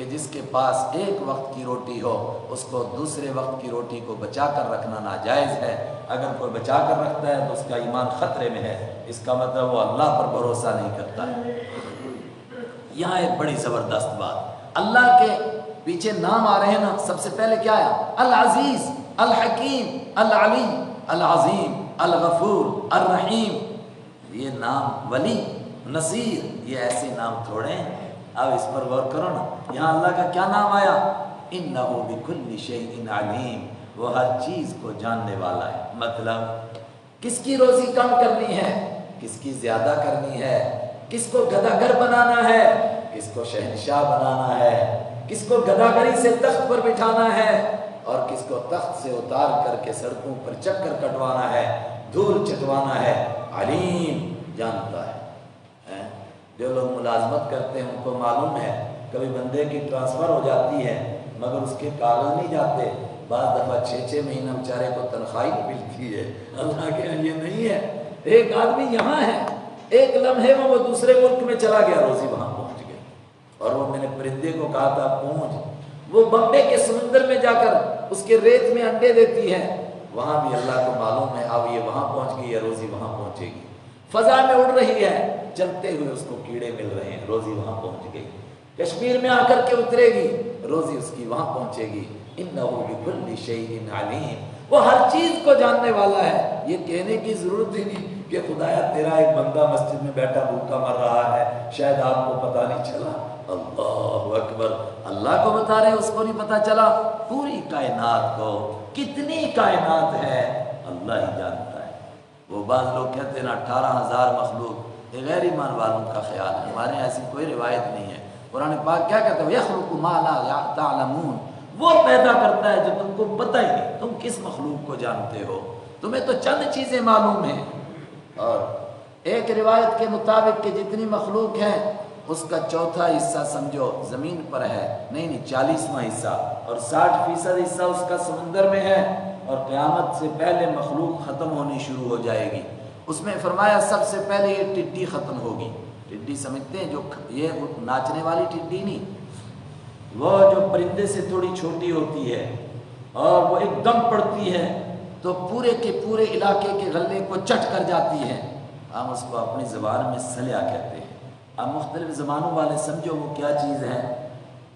کہ جس کے پاس ایک وقت کی روٹی ہو اس کو دوسرے وقت کی روٹی کو بچا کر رکھنا ناجائز ہے۔ اگر کوئی بچا کر رکھتا ہے تو اس کا ایمان خطرے میں ہے، اس کا مطلب وہ اللہ پر بھروسہ نہیں کرتا ہے۔ یہاں ایک بڑی زبردست بات، اللہ کے پیچھے نام آ رہے ہیں نا، سب سے پہلے کیا ہے؟ العزیز، الحکیم، العلی، العظیم، الغفور، الرحیم۔ یہ نام ولی، نصیر، یہ ایسے نام تھوڑے ہیں۔ اب اس پر غور کرو نا، یہاں اللہ کا کیا نام آیا؟ انہ بکل شیء علیم، وہ ہر چیز کو جاننے والا ہے۔ مطلب کس کی روزی کم کرنی ہے، کس کی زیادہ کرنی ہے، کس کو گدھا گر بنانا ہے، کس کو شہنشاہ بنانا ہے، کس کو گدھاگری سے تخت پر بٹھانا ہے اور کس کو تخت سے اتار کر کے سڑکوں پر چکر کٹوانا ہے، دھول چٹوانا ہے۔ علیم، جانتا ہے۔ جو لوگ ملازمت کرتے ہیں ان کو معلوم ہے، کبھی بندے کی ٹرانسفر ہو جاتی ہے مگر اس کے کاغذ نہیں جاتے، بعض دفعہ 6 مہینہ بیچارے کو تنخواہ ہی ملتی ہے۔ اللہ کے یہ نہیں ہے، ایک آدمی یہاں ہے، ایک لمحے میں وہ دوسرے ملک میں چلا گیا، روزی وہاں پہنچ گئی۔ اور وہ میں نے پرندے کو کہا تھا پونچھ، وہ بمبے کے سمندر میں جا کر اس کے ریت میں انڈے دیتی ہے، وہاں بھی اللہ کو معلوم ہے اب یہ وہاں پہنچ گئی ہے، روزی وہاں پہنچے گی۔ فضا میں اڑ رہی ہے، چلتے ہوئے اس کو کیڑے مل رہے ہیں، روزی وہاں پہنچ گئی۔ کشمیر میں آ کر کے اترے گی، روزی اس کی وہاں پہنچے گی۔ انہ بکل شیء علیم، وہ ہر چیز کو جاننے والا ہے۔ یہ کہنے کی ضرورت ہی نہیں کہ خدایا تیرا ایک بندہ مسجد میں بیٹھا بھوکا مر رہا ہے، شاید آپ کو پتہ نہیں چلا۔ اللہ اکبر، اللہ کو بتا رہے اس کو نہیں پتہ چلا؟ پوری کائنات کو، کتنی کائنات ہے اللہ ہی جانتا ہے۔ وہ بعض لوگ کہتے ہیں نا 18,000 مخلوق، یہ غیر ایمان والوں کا خیال ہے، ہمارے یہاں ایسی کوئی روایت نہیں ہے۔ قرآن پاک کیا کہتا ہے؟ یخلق ما لا تعلمون، وہ پیدا کرتا ہے جو تم کو پتہ ہی نہیں، تم کس مخلوق کو جانتے ہو، تمہیں تو چند چیزیں معلوم ہیں۔ اور ایک روایت کے مطابق کہ جتنی مخلوق ہے اس کا چوتھا حصہ سمجھو زمین پر ہے، نہیں 40واں حصہ، اور 60% حصہ اس کا سمندر میں ہے، اور قیامت سے پہلے مخلوق ختم ہونی شروع ہو جائے گی۔ اس میں فرمایا سب سے پہلے یہ ٹڈی ختم ہوگی۔ ٹڈی سمجھتے ہیں جو یہ ناچنے والی ٹڈی نہیں، وہ جو پرندے سے تھوڑی چھوٹی ہوتی ہے اور وہ ایک دم پڑتی ہے تو پورے کے پورے علاقے کے غلے کو چٹ کر جاتی ہے، ہم اس کو اپنی زبان میں سلیا کہتے ہیں۔ اب مختلف زبانوں والے سمجھو وہ کیا چیز ہے۔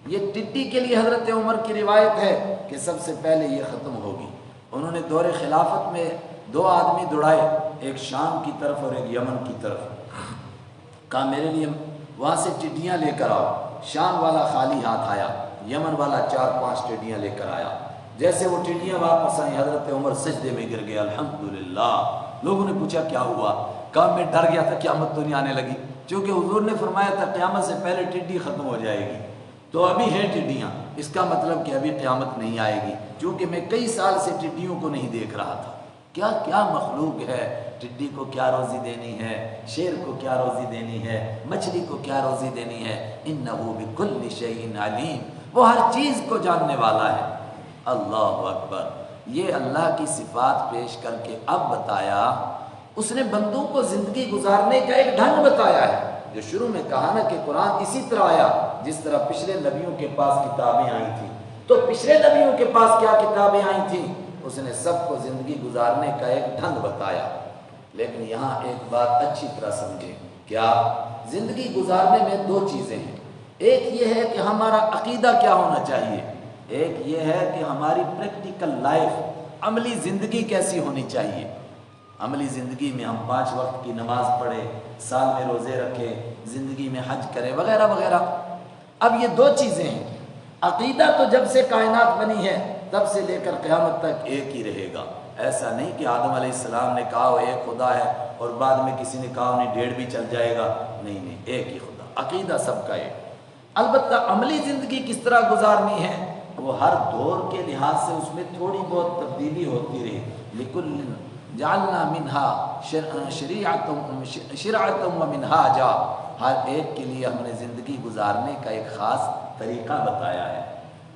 یہ ٹڈی کے لیے حضرت عمر کی روایت ہے کہ سب سے پہلے یہ ختم ہوگی۔ انہوں نے دور خلافت میں 2 آدمی دوڑائے، ایک شام کی طرف اور ایک یمن کی طرف، کہا میرے لیے وہاں سے ٹڈیاں لے کر آؤ۔ شام والا خالی ہاتھ آیا، یمن والا 4-5 ٹڈیاں لے کر آیا۔ جیسے وہ ٹڈیاں واپس آئیں حضرت عمر سجدے میں گر گئے، الحمدللہ۔ لوگوں نے پوچھا کیا ہوا؟ کہا میں ڈر گیا تھا قیامت تو نہیں آنے لگی، چونکہ حضور نے فرمایا تھا قیامت سے پہلے ٹڈی ختم ہو جائے گی، تو ابھی ہیں ٹڈیاں، اس کا مطلب کہ ابھی قیامت نہیں آئے گی، چونکہ میں کئی سال سے ٹڈیوں کو نہیں دیکھ رہا تھا۔ کیا کیا مخلوق ہے، ٹڈی کو کیا روزی دینی ہے، شیر کو کیا روزی دینی ہے، مچھلی کو کیا روزی دینی ہے۔ انہ بکل شیء علیم، وہ ہر چیز کو جاننے والا ہے۔ اللہ اکبر۔ یہ اللہ کی صفات پیش کر کے اب بتایا، اس نے بندوں کو زندگی گزارنے کا ایک ڈھنگ بتایا ہے، جو شروع میں کہا نا کہ قرآن اسی طرح آیا جس طرح پچھلے نبیوں کے پاس کتابیں آئی تھیں۔ تو پچھلے نبیوں کے پاس کیا کتابیں آئی تھیں؟ اس نے سب کو زندگی گزارنے کا ایک ڈھنگ بتایا۔ لیکن یہاں ایک بات اچھی طرح سمجھیں، کیا زندگی گزارنے میں 2 چیزیں ہیں۔ ایک یہ ہے کہ ہمارا عقیدہ کیا ہونا چاہیے، ایک یہ ہے کہ ہماری پریکٹیکل لائف، عملی زندگی کیسی ہونی چاہیے۔ عملی زندگی میں ہم 5 وقت کی نماز پڑھیں، سال میں روزے رکھیں، زندگی میں حج کریں وغیرہ وغیرہ۔ اب یہ 2 چیزیں ہیں۔ عقیدہ تو جب سے کائنات بنی ہے تب سے لے کر قیامت تک ایک ہی رہے گا۔ ایسا نہیں کہ آدم علیہ السلام نے کہا وہ ایک خدا ہے اور بعد میں کسی نے کہا انہیں 1.5 بھی چل جائے گا، نہیں، ایک ہی خدا، عقیدہ سب کا ایک۔ البتہ عملی زندگی کس طرح گزارنی ہے، وہ ہر دور کے لحاظ سے اس میں تھوڑی بہت تبدیلی ہوتی رہی۔ لکل جعلنا منہا شرعۃ و منہاجا، ہر ایک کے لیے ہم نے زندگی گزارنے کا ایک خاص طریقہ بتایا ہے۔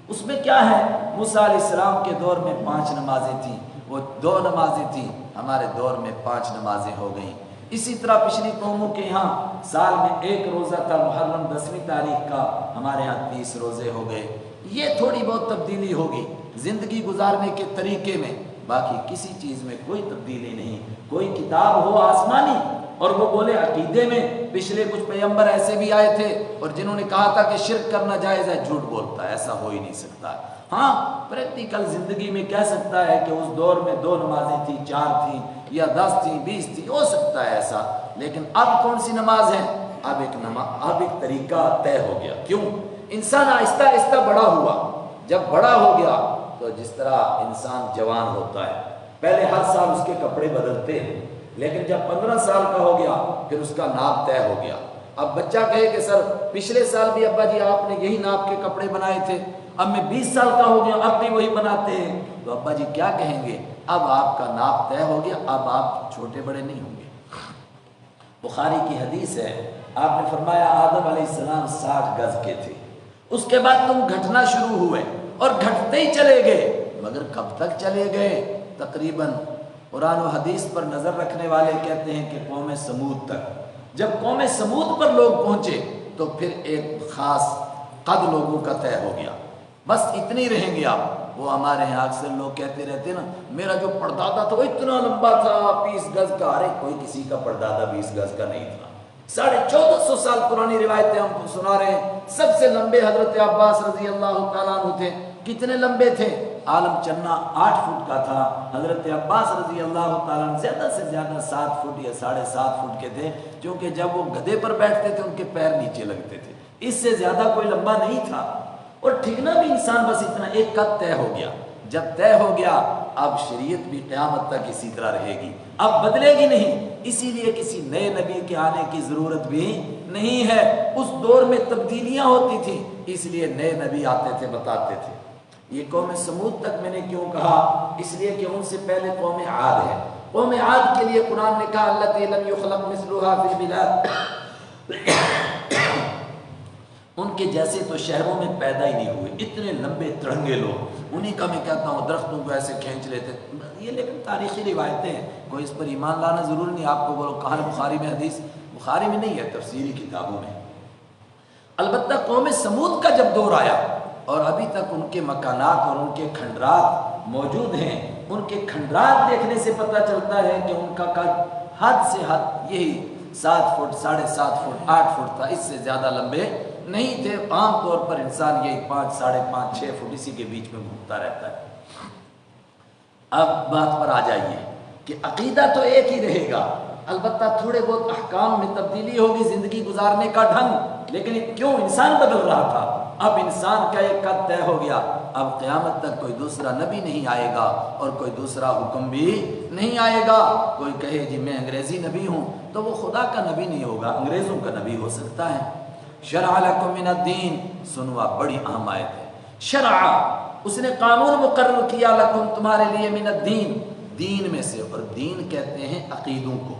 اس میں کیا ہے، موسیٰ علیہ السلام کے دور میں 5 نمازیں تھیں، وہ 2 نمازیں تھیں، ہمارے دور میں 5 نمازیں ہو گئیں۔ اسی طرح پچھلی قوموں کے یہاں سال میں ایک روزہ تھا محرم 10ویں تاریخ کا، ہمارے یہاں 30 روزے ہو گئے۔ یہ تھوڑی بہت تبدیلی ہوگی زندگی گزارنے کے طریقے میں، باقی کسی چیز میں کوئی تبدیلی نہیں۔ کوئی کتاب ہو آسمانی اور وہ بولے عقیدے میں پچھلے کچھ پیغمبر ایسے بھی آئے تھے اور جنہوں نے کہا تھا کہ شرک کرنا جائز ہے، جھوٹ بولتا ہے، ایسا ہو ہی نہیں سکتا۔ ہاں پریکٹیکل زندگی میں کہہ سکتا ہے کہ اس دور میں 2 نمازیں تھیں، 4 تھیں یا 10 تھیں، 20 تھیں، ہو سکتا ہے ایسا، لیکن اب کون سی نماز ہے؟ اب ایک طریقہ طے ہو گیا۔ کیوں؟ انسان آہستہ آہستہ بڑا ہوا، جب بڑا ہو گیا تو جس طرح انسان جوان ہوتا ہے، پہلے ہر سال اس کے کپڑے بدلتے ہیں، لیکن جب 15 سال کا ہو گیا پھر اس کا ناپ طے ہو گیا۔ اب بچہ کہے کہ سر پچھلے سال بھی ابا جی آپ نے یہی ناپ کے کپڑے بنائے تھے، اب میں 20 سال کا ہو گیا اب بھی وہی بناتے ہیں، تو ابا جی کیا کہیں گے؟ اب آپ کا ناپ طے ہو گیا، اب آپ چھوٹے بڑے نہیں ہوں گے۔ بخاری کی حدیث ہے، آپ نے فرمایا آدم علیہ السلام 60 گز کے تھے، اس کے بعد تم گھٹنا شروع ہوئے اور گھٹتے ہی چلے گئے، مگر کب تک چلے گئے؟ تقریباً قرآن و حدیث پر نظر رکھنے والے کہتے ہیں کہ قوم سمود تک۔ جب قوم سمود پر لوگ پہنچے تو پھر ایک خاص قد لوگوں کا طے ہو گیا، بس اتنی رہیں گے آپ۔ وہ ہمارے یہاں اکثر لوگ کہتے رہتے نا میرا جو پردادا تھا وہ اتنا لمبا تھا 20 گز کا، ارے کوئی کسی کا پردادا 20 گز کا نہیں تھا۔ 1450 سال پرانی روایتیں ہم کو سنا رہے ہیں۔ سب سے لمبے حضرت عباس رضی اللہ تعالیٰ عنہ تھے۔ کتنے لمبے تھے؟ عالم چنا 8 فٹ کا تھا، حضرت عباس رضی اللہ تعالیٰ عنہ زیادہ سے زیادہ 7 فٹ یا 7.5 فٹ کے تھے، کیونکہ جب وہ گدھے پر بیٹھتے تھے ان کے پیر نیچے لگتے تھے، اس سے زیادہ کوئی لمبا نہیں تھا۔ اور ٹھیکنا بھی انسان بس اتنا، ایک قد طے ہو گیا۔ جب طے ہو گیا اب شریعت بھی قیامت تک اسی طرح رہے گی، اب بدلے گی نہیں، اسی لیے کسی نئے نبی کے آنے کی ضرورت بھی نہیں ہے۔ اس دور میں تبدیلیاں ہوتی تھیں، اس لیے نئے نبی آتے تھے، بتاتے تھے۔ یہ قوم سمود تک میں نے کیوں کہا؟ اس لیے کہ ان سے پہلے قوم عاد ہے۔ قوم عاد کے لیے قرآن نے کہا التی لم یخلق مثلها فی البلاد، ان کے جیسے تو شہروں میں پیدا ہی نہیں ہوئے، اتنے لمبے تڑنگے لوگ، انہی کا میں کہتا ہوں درختوں کو ایسے کھینچ لیتے۔ یہ لیکن تاریخی روایتیں ہیں، کوئی اس پر ایمان لانا ضروری نہیں۔ آپ کو بولو کہاں بخاری میں حدیث؟ بخاری میں نہیں ہے، تفسیری کتابوں میں۔ البتہ قوم سمود کا جب دور آیا اور ابھی تک ان کے مکانات اور ان کے کھنڈرات موجود ہیں، ان کے کھنڈرات دیکھنے سے پتہ چلتا ہے کہ ان کا قد حد سے حد یہی 7 فٹ 7.5 فٹ 8 فٹ تھا، اس سے زیادہ لمبے نہیں تھے۔ عام طور پر انسان یہی 5 ساڑھے 5 6 فٹ اسی کے بیچ میں گھومتا رہتا ہے۔ اب بات پر آ جائیے کہ عقیدہ تو ایک ہی رہے گا، البتہ تھوڑے بہت احکام میں تبدیلی ہوگی، زندگی گزارنے کا ڈھنگ، لیکن کیوں انسان بدل رہا تھا۔ اب انسان کا ایک قد طے ہو گیا، اب قیامت تک کوئی دوسرا نبی نہیں آئے گا اور کوئی دوسرا حکم بھی نہیں آئے گا۔ کوئی کہے جی میں انگریزی نبی ہوں تو وہ خدا کا نبی نہیں ہوگا، انگریزوں کا نبی ہو سکتا ہے۔ شرع لکم من الدین، سنوا بڑی اہم آیت ہے۔ شرع، اس نے قانون مقرر کیا، لکم تمہارے لیے، من الدین، دین میں سے، اور دین کہتے ہیں عقیدوں کو،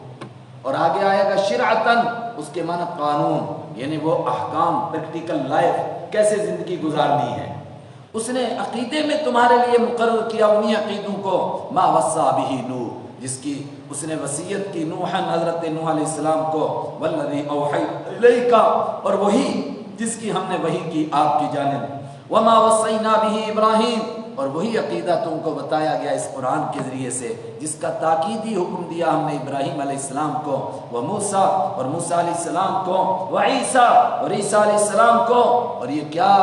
اور آگے آئے گا شرعتن، اس کے معنی قانون، یعنی وہ احکام، پریکٹیکل لائف کیسے زندگی گزارنی ہے۔ اس نے عقیدے میں تمہارے لیے مقرر کیا انہی عقیدوں کو، ما وصا بہ نوح، جس کی اس نے وصیت کی نوحً، حضرت نوح علیہ السلام کو، والذی اوحیت الیک، اور وہی جس کی ہم نے وحی کی آپ کی جانب، وما وصینا بہ ابراہیم، اور وہی عقیدہ تم کو بتایا گیا اس قرآن کے ذریعے سے، جس کا تاکیدی حکم دیا ہم نے ابراہیم علیہ السلام کو، وموسیٰ، اور موسیٰ علیہ السلام کو، وعیسیٰ، اور عیسیٰ علیہ السلام کو، اور یہ کیا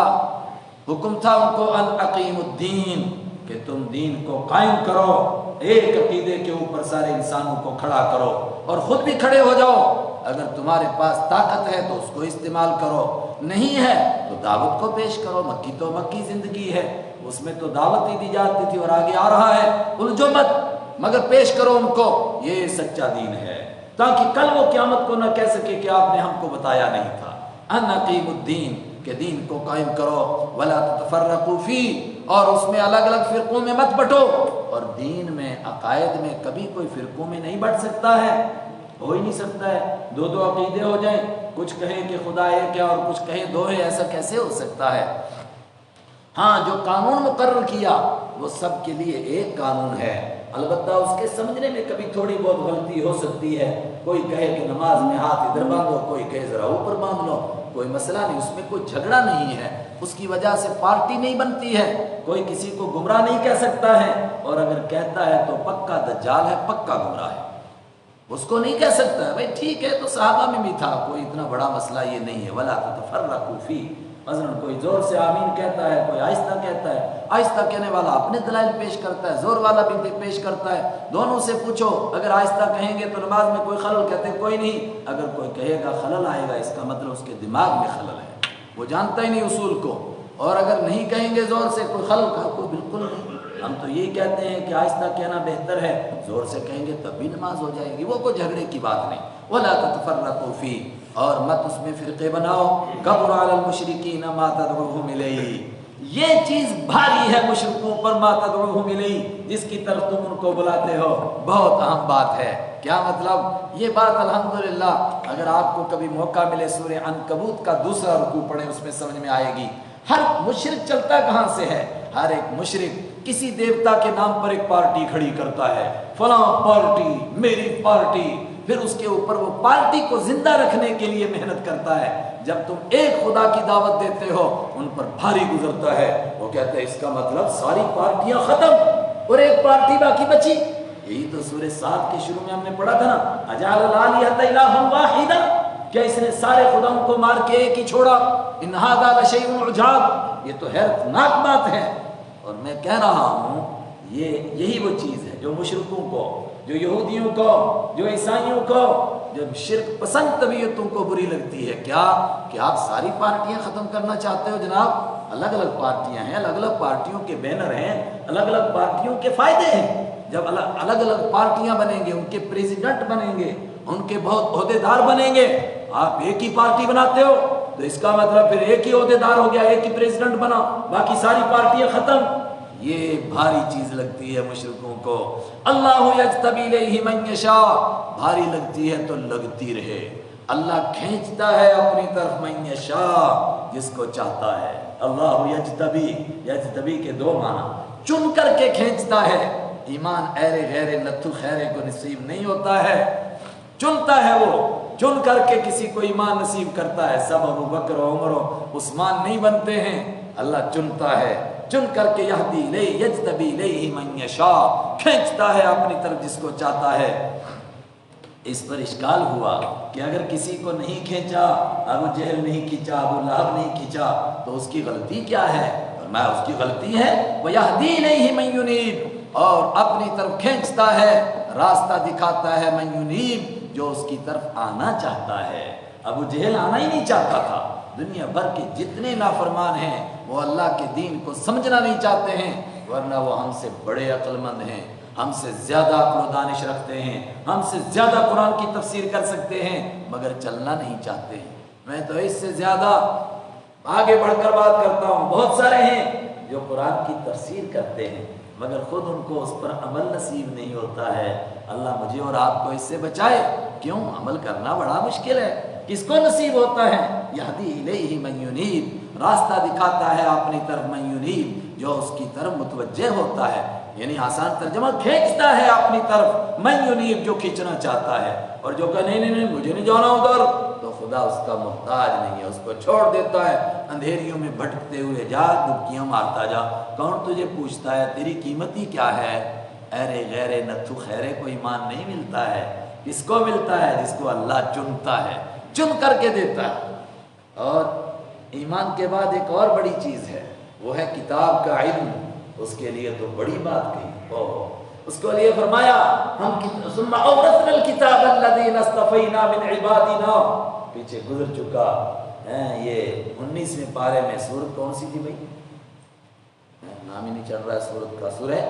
حکم تھا ان کو؟ ان اقیم الدین، کہ تم دین کو قائم کرو، ایک عقیدے کے اوپر سارے انسانوں کو کھڑا کرو، اور خود بھی کھڑے ہو جاؤ۔ اگر تمہارے پاس طاقت ہے تو اس کو استعمال کرو، نہیں ہے تو دعوت کو پیش کرو۔ مکی تو مکی زندگی ہے، اس میں تو دعوت ہی دی جاتی تھی، اور آگے آ رہا ہے الجھو مت، مگر پیش کرو ان کو، یہ سچا دین ہے، تاکہ کل وہ قیامت کو نہ کہہ سکے کہ آپ نے ہم کو بتایا نہیں تھا۔ ان اقیم الدین، کہ دین کو قائم کرو، ولا تتفرقوا فیہ، اور اس میں الگ الگ فرقوں میں مت بٹو، اور دین میں عقائد میں کبھی کوئی فرقوں میں نہیں بٹ سکتا ہے، ہو ہی نہیں سکتا ہے۔ دو دو عقیدے ہو جائیں، کچھ کہیں کہ خدا ایک ہے اور کچھ کہیں دو ہے، ایسا کیسے ہو سکتا ہے؟ ہاں جو قانون مقرر کیا وہ سب کے لیے ایک قانون ہے، البتہ اس کے سمجھنے میں کبھی تھوڑی بہت غلطی ہو سکتی ہے. کوئی کہے کہ نماز میں ہاتھ ادھر باندھو, کوئی کہے ذرا اوپر باندھ لو, کوئی مسئلہ نہیں, اس میں کوئی جھگڑا نہیں ہے. اس کی وجہ سے پارٹی نہیں بنتی ہے. کوئی کسی کو گمراہ نہیں کہہ سکتا ہے, اور اگر کہتا ہے تو پکا دجال ہے, پکا گمراہ ہے. اس کو نہیں کہہ سکتا ہے بھائی ٹھیک ہے تو صحابہ میں بھی تھا, کوئی اتنا بڑا مسئلہ یہ نہیں ہے. ولا تتفرقوا فیہ, مثلا کوئی زور سے آمین کہتا ہے, کوئی آہستہ کہتا ہے. آہستہ کہنے والا اپنے دلائل پیش کرتا ہے, زور والا بھی پیش کرتا ہے. دونوں سے پوچھو, اگر آہستہ کہیں گے تو نماز میں کوئی خلل, کہتے ہیں کوئی نہیں. اگر کوئی کہے گا خلل آئے گا, اس کا مطلب اس کے دماغ میں خلل ہے, وہ جانتا ہی نہیں اصول کو. اور اگر نہیں کہیں گے زور سے کوئی خلل کا, کوئی بالکل نہیں. ہم تو یہی کہتے ہیں کہ آہستہ کہنا بہتر ہے, زور سے کہیں گے تب بھی نماز ہو جائے گی, وہ کوئی جھگڑے کی بات نہیں. ولا تتفرقوا فیہ, اور مت اس میں فرقے بناؤ. کبر علی المشرکین ما تدعوہم الیہ, یہ چیز بھاری ہے مشرکوں پر, ما تدعوہم الیہ, جس کی طرف تم ان کو بلاتے ہو. بہت اہم بات ہے. کیا مطلب؟ یہ بات الحمدللہ اگر آپ کو کبھی موقع ملے سورہ عنکبوت کا دوسرا رکوع پڑھیں, اس میں سمجھ میں آئے گی. ہر مشرک چلتا کہاں سے ہے؟ ہر ایک مشرک کسی دیوتا کے نام پر ایک پارٹی کھڑی کرتا ہے, فلاں پارٹی, میری پارٹی. پھر اس کے اوپر وہ پارٹی کو زندہ رکھنے کے لیے محنت کرتا ہے. جب تم ایک خدا کی دعوت دیتے ہو, ان پر بھاری گزرتا ہے. وہ کہتے ہیں اس کا مطلب ساری پارٹیاں ختم اور ایک پارٹی باقی بچی. یہی تو سورہ صاد کے شروع میں ہم نے پڑھا تھا نا, اجعل الآلہۃ الہا واحدا, کیا اس نے سارے خداؤں کو مار کے ایک ہی چھوڑا؟ ان ھذا لشیء عجاب, یہ تو حیرتناک بات ہے. اور میں کہہ رہا ہوں یہی وہ چیز ہے جو مشرکوں کو, جو یہودیوں کو, جو عیسائیوں کو, جب شرک پسند طبیعتوں کو بری لگتی ہے. کیا کہ آپ ساری پارٹیاں ختم کرنا چاہتے ہو؟ جناب الگ الگ پارٹیاں ہیں, الگ الگ پارٹیوں کے بینر ہیں, الگ الگ پارٹیوں کے فائدے ہیں. جب الگ الگ پارٹیاں بنیں گے, ان کے پریزیڈنٹ بنیں گے, ان کے بہت عہدیدار بنیں گے, آپ ایک ہی پارٹی بناتے ہو تو اس کا مطلب پھر ایک ہی عہدیدار ہو گیا, ایک ہی پریزیڈنٹ بنا, باقی ساری پارٹیاں ختم. یہ بھاری چیز لگتی ہے مشرکوں کو. اللہ یجتبی الیہ من یشاء, بھاری لگتی ہے تو لگتی رہے. اللہ کھینچتا ہے اپنی طرف من یشاء, جس کو چاہتا ہے. اللہ یجتبی, یجتبی کے دو معنی, چن کر کے کھینچتا ہے. ایمان ایرے غیرے نتھو خیرے کو نصیب نہیں ہوتا ہے, چنتا ہے وہ, چن کر کے کسی کو ایمان نصیب کرتا ہے. سب ابو بکر و عمر و عثمان نہیں بنتے ہیں, اللہ چنتا ہے. چن کر کے یہدی الیہ یجتبی الیہ من یشاء, کھینچتا ہے اپنی طرف جس کو چاہتا ہے. اس پر اشکال ہوا کہ اگر کسی کو نہیں کھینچا, ابو جہل نہیں کھینچا, ابو لہب نہیں کھینچا, تو اس کی غلطی کیا ہے؟ میں اس کی غلطی ہے وَيَهْدِي إِلَيْهِ مَن يُنِيبُ, اور اپنی طرف کھینچتا ہے, راستہ دکھاتا ہے, من يُنِيبُ, جو اس کی طرف آنا چاہتا ہے. ابو جہل آنا ہی نہیں چاہتا تھا. دنیا بھر کے جتنے نافرمان ہیں وہ اللہ کے دین کو سمجھنا نہیں چاہتے ہیں, ورنہ وہ ہم سے بڑے عقل مند ہیں, ہم سے زیادہ عقل و دانش رکھتے ہیں, ہم سے زیادہ قرآن کی تفسیر کر سکتے ہیں, مگر چلنا نہیں چاہتے ہیں. میں تو اس سے زیادہ آگے بڑھ کر بات کرتا ہوں. بہت سارے ہیں جو قرآن کی تفسیر کرتے ہیں, مگر خود ان کو اس پر عمل نصیب نہیں ہوتا ہے. اللہ مجھے اور آپ کو اس سے بچائے. کیوں؟ عمل کرنا بڑا مشکل ہے. کس کو نصیب ہوتا ہے؟ یہدی الیہ من ینیب, راستہ دکھاتا ہے اپنی طرف, من ینیب, جو اس کی طرف متوجہ ہوتا ہے. یعنی آسان ترجمہ, کھینچتا ہے اپنی طرف, من ینیب, جو کھینچنا چاہتا ہے. اور جو کہ نہیں مجھے نہیں جانا ادھر, تو خدا اس کا محتاج نہیں ہے, اس کو چھوڑ دیتا ہے اندھیریوں میں بھٹکتے ہوئے. جا ڈبکیاں مارتا جا, کون تجھے پوچھتا ہے تیری قیمت ہی کیا ہے؟ ارے غیر نتھو خیرے کو ایمان نہیں ملتا ہے. کس کو ملتا ہے؟ جس کو اللہ چنتا ہے, چن کر کے دیتا ہے. اور ایمان کے بعد ایک اور بڑی چیز ہے, وہ ہے کتاب کا علم. اس کے لیے تو بڑی بات کہی. اس کو لیے فرمایا ہم ثم اورثنا الکتاب الذین اصطفینا من عبادنا, پیچھے گزر چکا ہے. یہ 19ویں پارے میں سورت کون سی تھی بھائی؟ نام ہی نہیں چل رہا ہے سورت کا. سورہ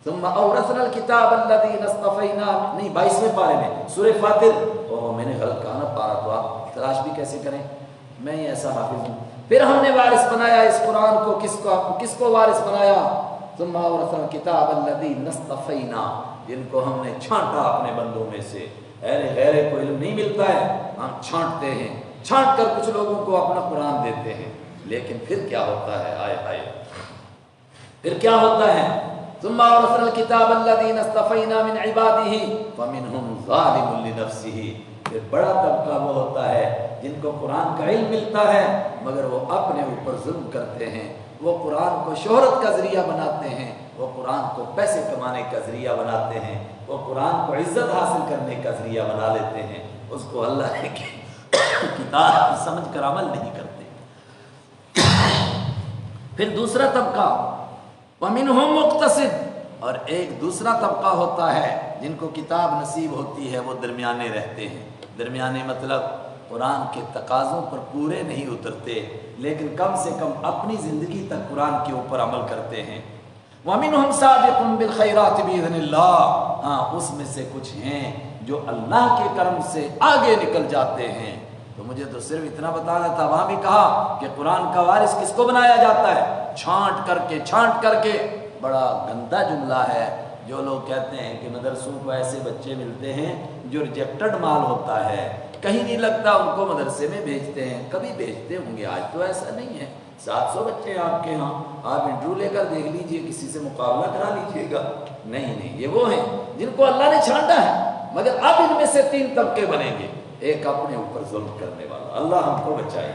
ثم اورثنا الکتاب الذین اصطفینا, نہیں 22ویں پارے میں سورہ فاطر. میں نے غلط کہا نا پارا, تو آپ تلاش بھی کیسے کریں, میں ہی ایسا حافظ ہوں. پھر ہم نے وارث بنایا اس قرآن کو, کس کو وارث بنایا؟ ثم اورثنا الکتاب الذین اصطفینا, جن کو ہم نے چھانٹا اپنے بندوں میں سے. غیر کو علم نہیں ملتا ہے, ہم چھانٹتے ہیں, چھانٹ کر کچھ لوگوں کو اپنا قرآن دیتے ہیں. لیکن پھر کیا ہوتا ہے؟ آئے ہائے, پھر کیا ہوتا ہے؟ ثم اورثنا الكتاب الذين اصطفينا من عباده فمنهم ظالم لنفسه. پھر بڑا طبقہ وہ ہوتا ہے جن کو قرآن کا علم ملتا ہے مگر وہ اپنے اوپر ظلم کرتے ہیں. وہ قرآن کو شہرت کا ذریعہ بناتے ہیں, وہ قرآن کو پیسے کمانے کا ذریعہ بناتے ہیں, وہ قرآن کو عزت حاصل کرنے کا ذریعہ بنا لیتے ہیں. اس کو اللہ کی کتاب سمجھ کر عمل نہیں کرتے. پھر دوسرا طبقہ وَمِنْهُمْ مُقْتَصِدٌ, اور ایک دوسرا طبقہ ہوتا ہے جن کو کتاب نصیب ہوتی ہے, وہ درمیانے رہتے ہیں. درمیانے مطلب قرآن کے تقاضوں پر پورے نہیں اترتے لیکن کم سے کم اپنی زندگی تک قرآن کے اوپر عمل کرتے ہیں. وَمِنْهُمْ سَابِقٌ بِالْخَيْرَاتِ بِإِذْنِ اللَّهِ, ہاں اس میں سے کچھ ہیں جو اللہ کے کرم سے آگے نکل جاتے ہیں. تو مجھے تو صرف اتنا بتانا تھا, وہاں بھی کہا کہ قرآن کا وارث کس کو بنایا جاتا ہے, چھانٹ کر کے. بڑا گندا جملہ ہے. جو لوگ کہتے ہیں کہ مدرسوں کو ایسے بچے ملتے ہیں جو ریجیکٹڈ مال ہوتا ہے, کہیں نہیں لگتا, ان کو مدرسے میں بھیجتے ہیں. کبھی بھیجتے ہوں گے, آج تو ایسا نہیں ہے. 700 بچے ہیں آپ کے ہاں, آپ انٹرویو لے کر دیکھ لیجئے, کسی سے مقابلہ کرا لیجئے گا. نہیں, یہ وہ ہیں جن کو اللہ نے چھانٹا ہے. مگر اب ان میں سے 3 طبقے بنیں گے. ایک اپنے اوپر ظلم کرنے والا, اللہ ہم کو بچائے.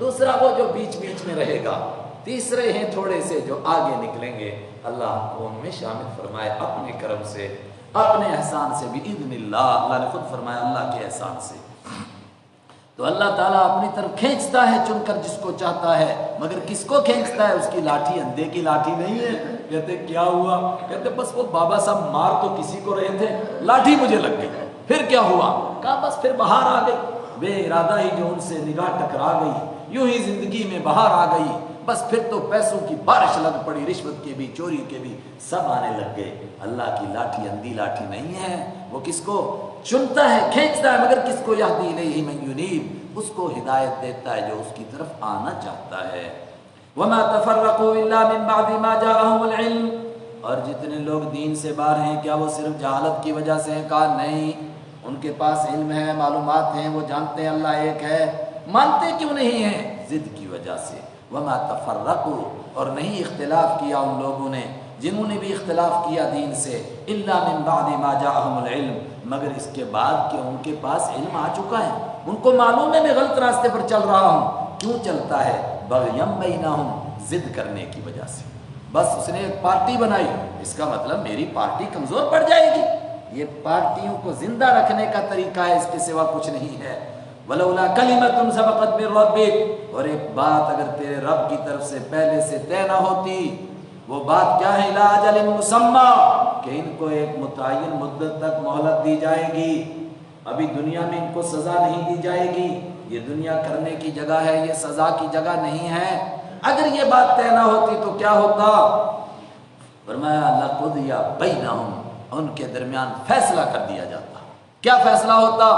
دوسرا وہ جو بیچ میں رہے گا. تیسرے ہیں تھوڑے سے جو آگے نکلیں گے. اللہ ہم کو ان میں شامل فرمائے اپنے کرم سے, اپنے احسان سے, بِإِذْنِ اللہ. اللہ نے خود فرمایا اللہ کے احسان سے. تو اللہ تعالیٰ اپنی طرف کھینچتا ہے چن کر جس کو چاہتا ہے, مگر کس کو کھینچتا ہے؟ اس کی لاٹھی اندھے کی لاٹھی نہیں ہے. کہتے کیا ہوا؟ کہتے بس وہ بابا صاحب مار تو کسی کو رہے تھے, لاٹھی مجھے لگ گئی. پھر کیا ہوا؟ کہا بس پھر بہار آ گئی. بے ارادہ ہی جو ان سے نگاہ ٹکرا گئی, یوں ہی زندگی میں بہار آ گئی. بس پھر تو پیسوں کی بارش لگ پڑی, رشوت کے بھی, چوری کے بھی, سب آنے لگ گئے. اللہ کی لاٹھی اندھی لاٹھی نہیں ہے. وہ کس کو چنتا ہے, کھینچتا ہے, مگر کس کو یہدی الیہ من ینیب, اس کو ہدایت دیتا ہے جو اس کی طرف آنا چاہتا ہے. وما تفرقوا الا من بعد ما جاءهم العلم, اور جتنے لوگ دین سے باہر ہیں کیا وہ صرف جہالت کی وجہ سے ہیں؟ کہا نہیں, ان کے پاس علم ہے, معلومات ہیں, وہ جانتے ہیں اللہ ایک ہے, مانتے کیوں نہیں ہیں؟ ضد کی وجہ سے. وما تفرقوا, اور نہیں اختلاف کیا ان لوگوں نے جنہوں نے بھی اختلاف کیا دین سے, الا من بعد ما جاءهم العلم, مگر اس کے بعد کہ ان کے پاس علم آ چکا ہے, ان کو معلوم ہے میں غلط راستے پر چل رہا ہوں. کیوں چلتا ہے؟ بغیم بینہم, ضد کرنے کی وجہ سے. بس اس نے ایک پارٹی بنائی, اس کا مطلب میری پارٹی کمزور پڑ جائے گی. یہ پارٹیوں کو زندہ رکھنے کا طریقہ ہے, اس کے سوا کچھ نہیں ہے. ولولا کلمۃ سبقت من ربک, اور ایک بات اگر تیرے رب کی طرف سے پہلے سے طے نہ ہوتی, وہ بات کیا ہے؟ الی اجل مسمی, کہ ان کو ایک متعین مدت تک مہلت دی جائے گی. ابھی دنیا میں ان کو سزا نہیں دی جائے گی, یہ دنیا کرنے کی جگہ ہے, یہ سزا کی جگہ نہیں ہے. اگر یہ بات طے نہ ہوتی تو کیا ہوتا؟ فرمایا لقضی بینہم, ان کے درمیان فیصلہ کر دیا جاتا. کیا فیصلہ ہوتا؟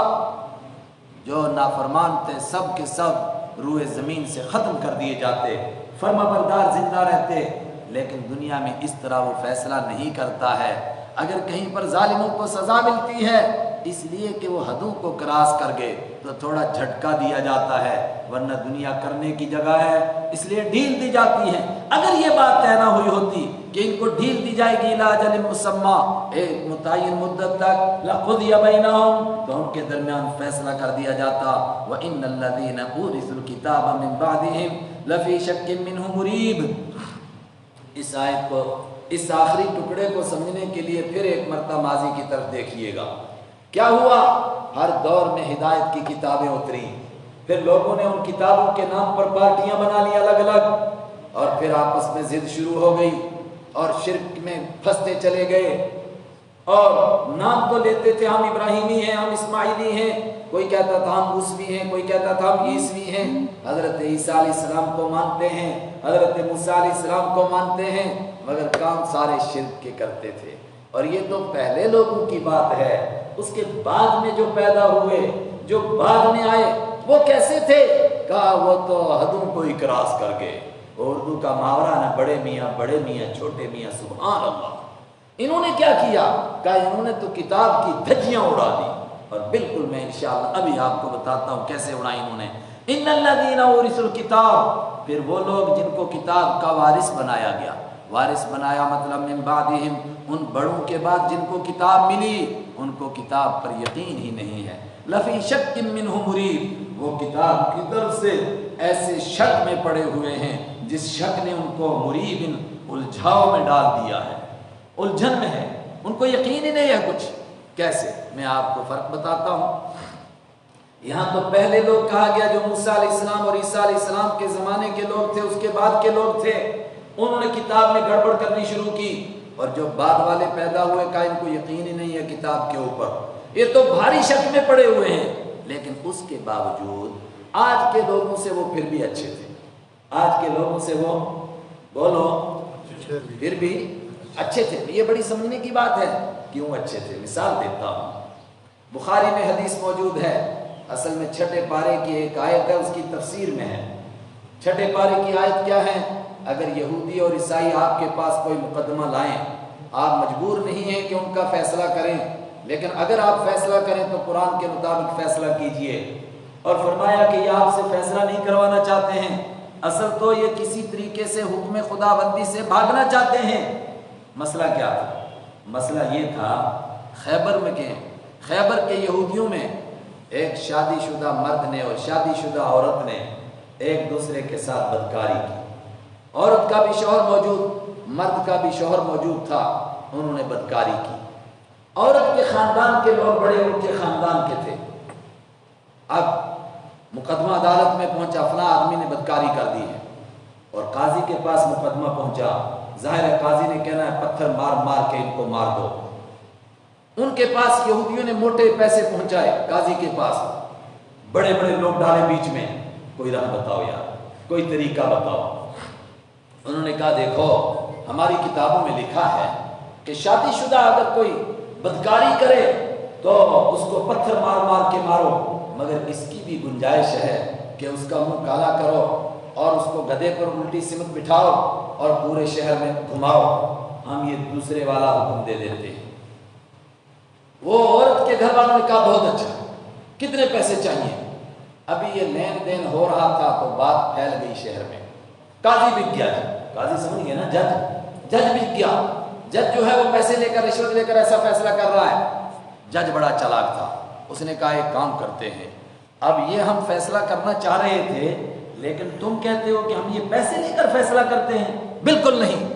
جو نافرمان تھے سب کے سب روئے زمین سے ختم کر دیے جاتے, فرما بردار زندہ رہتے. لیکن دنیا میں اس طرح وہ فیصلہ نہیں کرتا ہے. اگر کہیں پر ظالموں کو سزا ملتی ہے اس لیے کہ وہ حدوں کو کراس کر گئے تو تھوڑا جھٹکا دیا جاتا ہے, ورنہ دنیا کرنے کی جگہ ہے اس لیے ڈھیل دی جاتی ہے. اگر یہ بات طے نہ ہوئی ہوتی کہ ان کو ڈھیل دی جائے گی الی اجل مسمی, ایک متعین مدت تک, لقضی بینہم, تو ان کے درمیان فیصلہ کر دیا جاتا. وَإِنَّ الَّذِينَ أُورِثُوا الْكِتَابَ مِن بَعْدِهِمْ لَفِي شَكٍّ مِّنْهُ مُرِيبٍ. اس آیت کو, اس آخری ٹکڑے کو سمجھنے کے لیے پھر ایک مرتبہ ماضی کی طرف دیکھیے گا. کیا ہوا؟ ہر دور میں ہدایت کی کتابیں اتری, پھر لوگوں نے ان کتابوں کے نام پر پارٹیاں بنا لی الگ الگ, اور پھر آپس میں ضد شروع ہو گئی اور شرک میں پھنستے چلے گئے. اور نام تو لیتے تھے ہم ابراہیمی ہیں, ہم اسماعیلی ہیں, کوئی کہتا تھا ہم موسوی ہیں, کوئی کہتا تھا ہم عیسوی ہیں. حضرت عیسیٰ علیہ السلام کو مانتے ہیں, حضرت موسیٰ علیہ السلام کو مانتے ہیں, مگر کام سارے شرک کے کرتے تھے. اور یہ تو پہلے لوگوں کی بات ہے. اس کے بعد میں جو پیدا ہوئے, جو بعد میں آئے, وہ کیسے تھے؟ کہا وہ تو حدوں کو اکراس کر گئے. اردو کا محاورہ نا, بڑے میاں چھوٹے میاں, سبحان اللہ. انہوں نے کیا کیا؟ کہا انہوں نے تو کتاب کی دھجیاں اڑا دی. اور بالکل میں انشاءاللہ ابھی آپ کو بتاتا ہوں کیسے اڑائی انہوں نے. ان الذین اورثوا الکتاب, پھر وہ لوگ جن کو کتاب کا وارث بنایا گیا, وارث بنایا مطلب من بعدہم، ان بڑوں کے بعد جن کو کتاب ملی ان کو کتاب پر یقین ہی نہیں ہے، لفی شک منہ مریب، وہ کتاب کی طرف سے ایسے شک میں پڑے ہوئے ہیں جس شک نے ان کو مریب الجھاؤ میں ڈال دیا ہے، الجھن میں ہے، ان کو یقین ہی نہیں ہے کچھ۔ کیسے؟ میں آپ کو فرق بتاتا ہوں۔ یہاں تو پہلے لوگ کہا گیا جو موسیٰ علیہ السلام اور عیسیٰ علیہ السلام کے زمانے کے لوگ تھے، اس کے بعد کے لوگ تھے، انہوں نے کتاب میں گڑبڑ کرنی شروع کی، اور جو بعد والے پیدا ہوئے کہا ان کو یقین ہی نہیں ہے کتاب کے اوپر، یہ تو بھاری شک میں پڑے ہوئے ہیں۔ لیکن اس کے باوجود آج کے لوگوں سے وہ پھر بھی اچھے تھے، آج کے لوگوں سے وہ بولو پھر بھی اچھے تھے۔ یہ بڑی سمجھنے کی بات ہے، کیوں اچھے تھے؟ مثال دیتا ہوں، بخاری میں حدیث موجود ہے، اصل میں چھٹے پارے کی ایک آیت ہے، اس کی تفسیر میں ہے۔ چھٹے پارے کی آیت کیا ہے؟ اگر یہودی اور عیسائی آپ کے پاس کوئی مقدمہ لائیں، آپ مجبور نہیں ہیں کہ ان کا فیصلہ کریں، لیکن اگر آپ فیصلہ کریں تو قرآن کے مطابق فیصلہ کیجئے۔ اور فرمایا کہ یہ آپ سے فیصلہ نہیں کروانا چاہتے ہیں، اصل تو یہ کسی طریقے سے حکم خداوندی سے بھاگنا چاہتے ہیں۔ مسئلہ کیا تھا؟ مسئلہ یہ تھا خیبر کے یہودیوں میں ایک شادی شدہ مرد نے اور شادی شدہ عورت نے ایک دوسرے کے ساتھ بدکاری کی۔ عورت کا بھی شوہر موجود، مرد کا بھی شوہر موجود تھا، انہوں نے بدکاری کی۔ عورت کے خاندان کے لوگ بڑے ان کے خاندان کے تھے۔ اب مقدمہ عدالت میں پہنچا، فلاں آدمی نے بدکاری کر دی ہے، اور قاضی کے پاس مقدمہ پہنچا۔ ظاہر ہے قاضی نے کہنا ہے پتھر مار مار کے ان کو مار دو۔ ان کے پاس یہودیوں نے موٹے پیسے پہنچائے قاضی کے پاس، بڑے بڑے لوگ ڈالے بیچ میں، کوئی راہ بتاؤ یار، کوئی طریقہ بتاؤ۔ انہوں نے کہا دیکھو ہماری کتابوں میں لکھا ہے کہ شادی شدہ اگر کوئی بدکاری کرے تو اس کو پتھر مار مار کے مارو، مگر اس کی بھی گنجائش ہے کہ اس کا منہ کالا کرو اور اس کو گدھے پر الٹی سمت بٹھاؤ اور پورے شہر میں گھماؤ، ہم یہ دوسرے والا حکم دے دیتے ہیں۔ وہ عورت کے گھر والوں نے کہا بہت اچھا، کتنے پیسے چاہیے؟ ابھی یہ لین دین ہو رہا تھا تو بات پھیل گئی شہر میں، قاضی بک گیا، قاضی سمجھ گئے نا، جج بک گیا۔ جج جو ہے وہ پیسے لے کر رشوت لے کر ایسا فیصلہ کر رہا ہے۔ جج بڑا چالاک تھا، اس نے کہا ایک کام کرتے ہیں، اب یہ ہم فیصلہ کرنا چاہ رہے تھے لیکن تم کہتے ہو کہ ہم یہ پیسے لے کر فیصلہ کرتے ہیں، بالکل نہیں،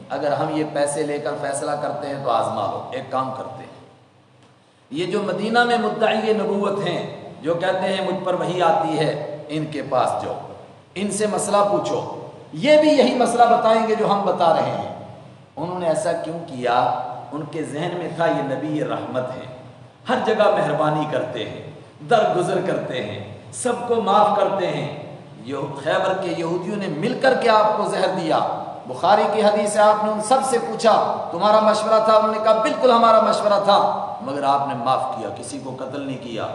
اگر ہم یہ پیسے لے کر فیصلہ کرتے ہیں تو آزما لو، ایک کام کرتے ہیں، یہ جو مدینہ میں مدعی نبوت ہیں جو کہتے ہیں مجھ پر وحی آتی ہے، ان کے پاس جاؤ، ان سے مسئلہ پوچھو، یہ بھی یہی مسئلہ بتائیں گے جو ہم بتا رہے ہیں۔ انہوں نے ایسا کیوں کیا؟ ان کے ذہن میں تھا یہ نبی رحمت ہے، ہر جگہ مہربانی کرتے ہیں، درگزر کرتے ہیں، سب کو معاف کرتے ہیں۔ خیبر کے یہودیوں نے مل کر کے آپ کو زہر دیا۔ بخاری کی حدیث ہے، آپ نے ان سب سے پوچھا تمہارا مشورہ تھا؟ انہوں نے کہا بالکل ہمارا مشورہ تھا، مگر آپ نے معاف کیا، کسی کو قتل نہیں کیا۔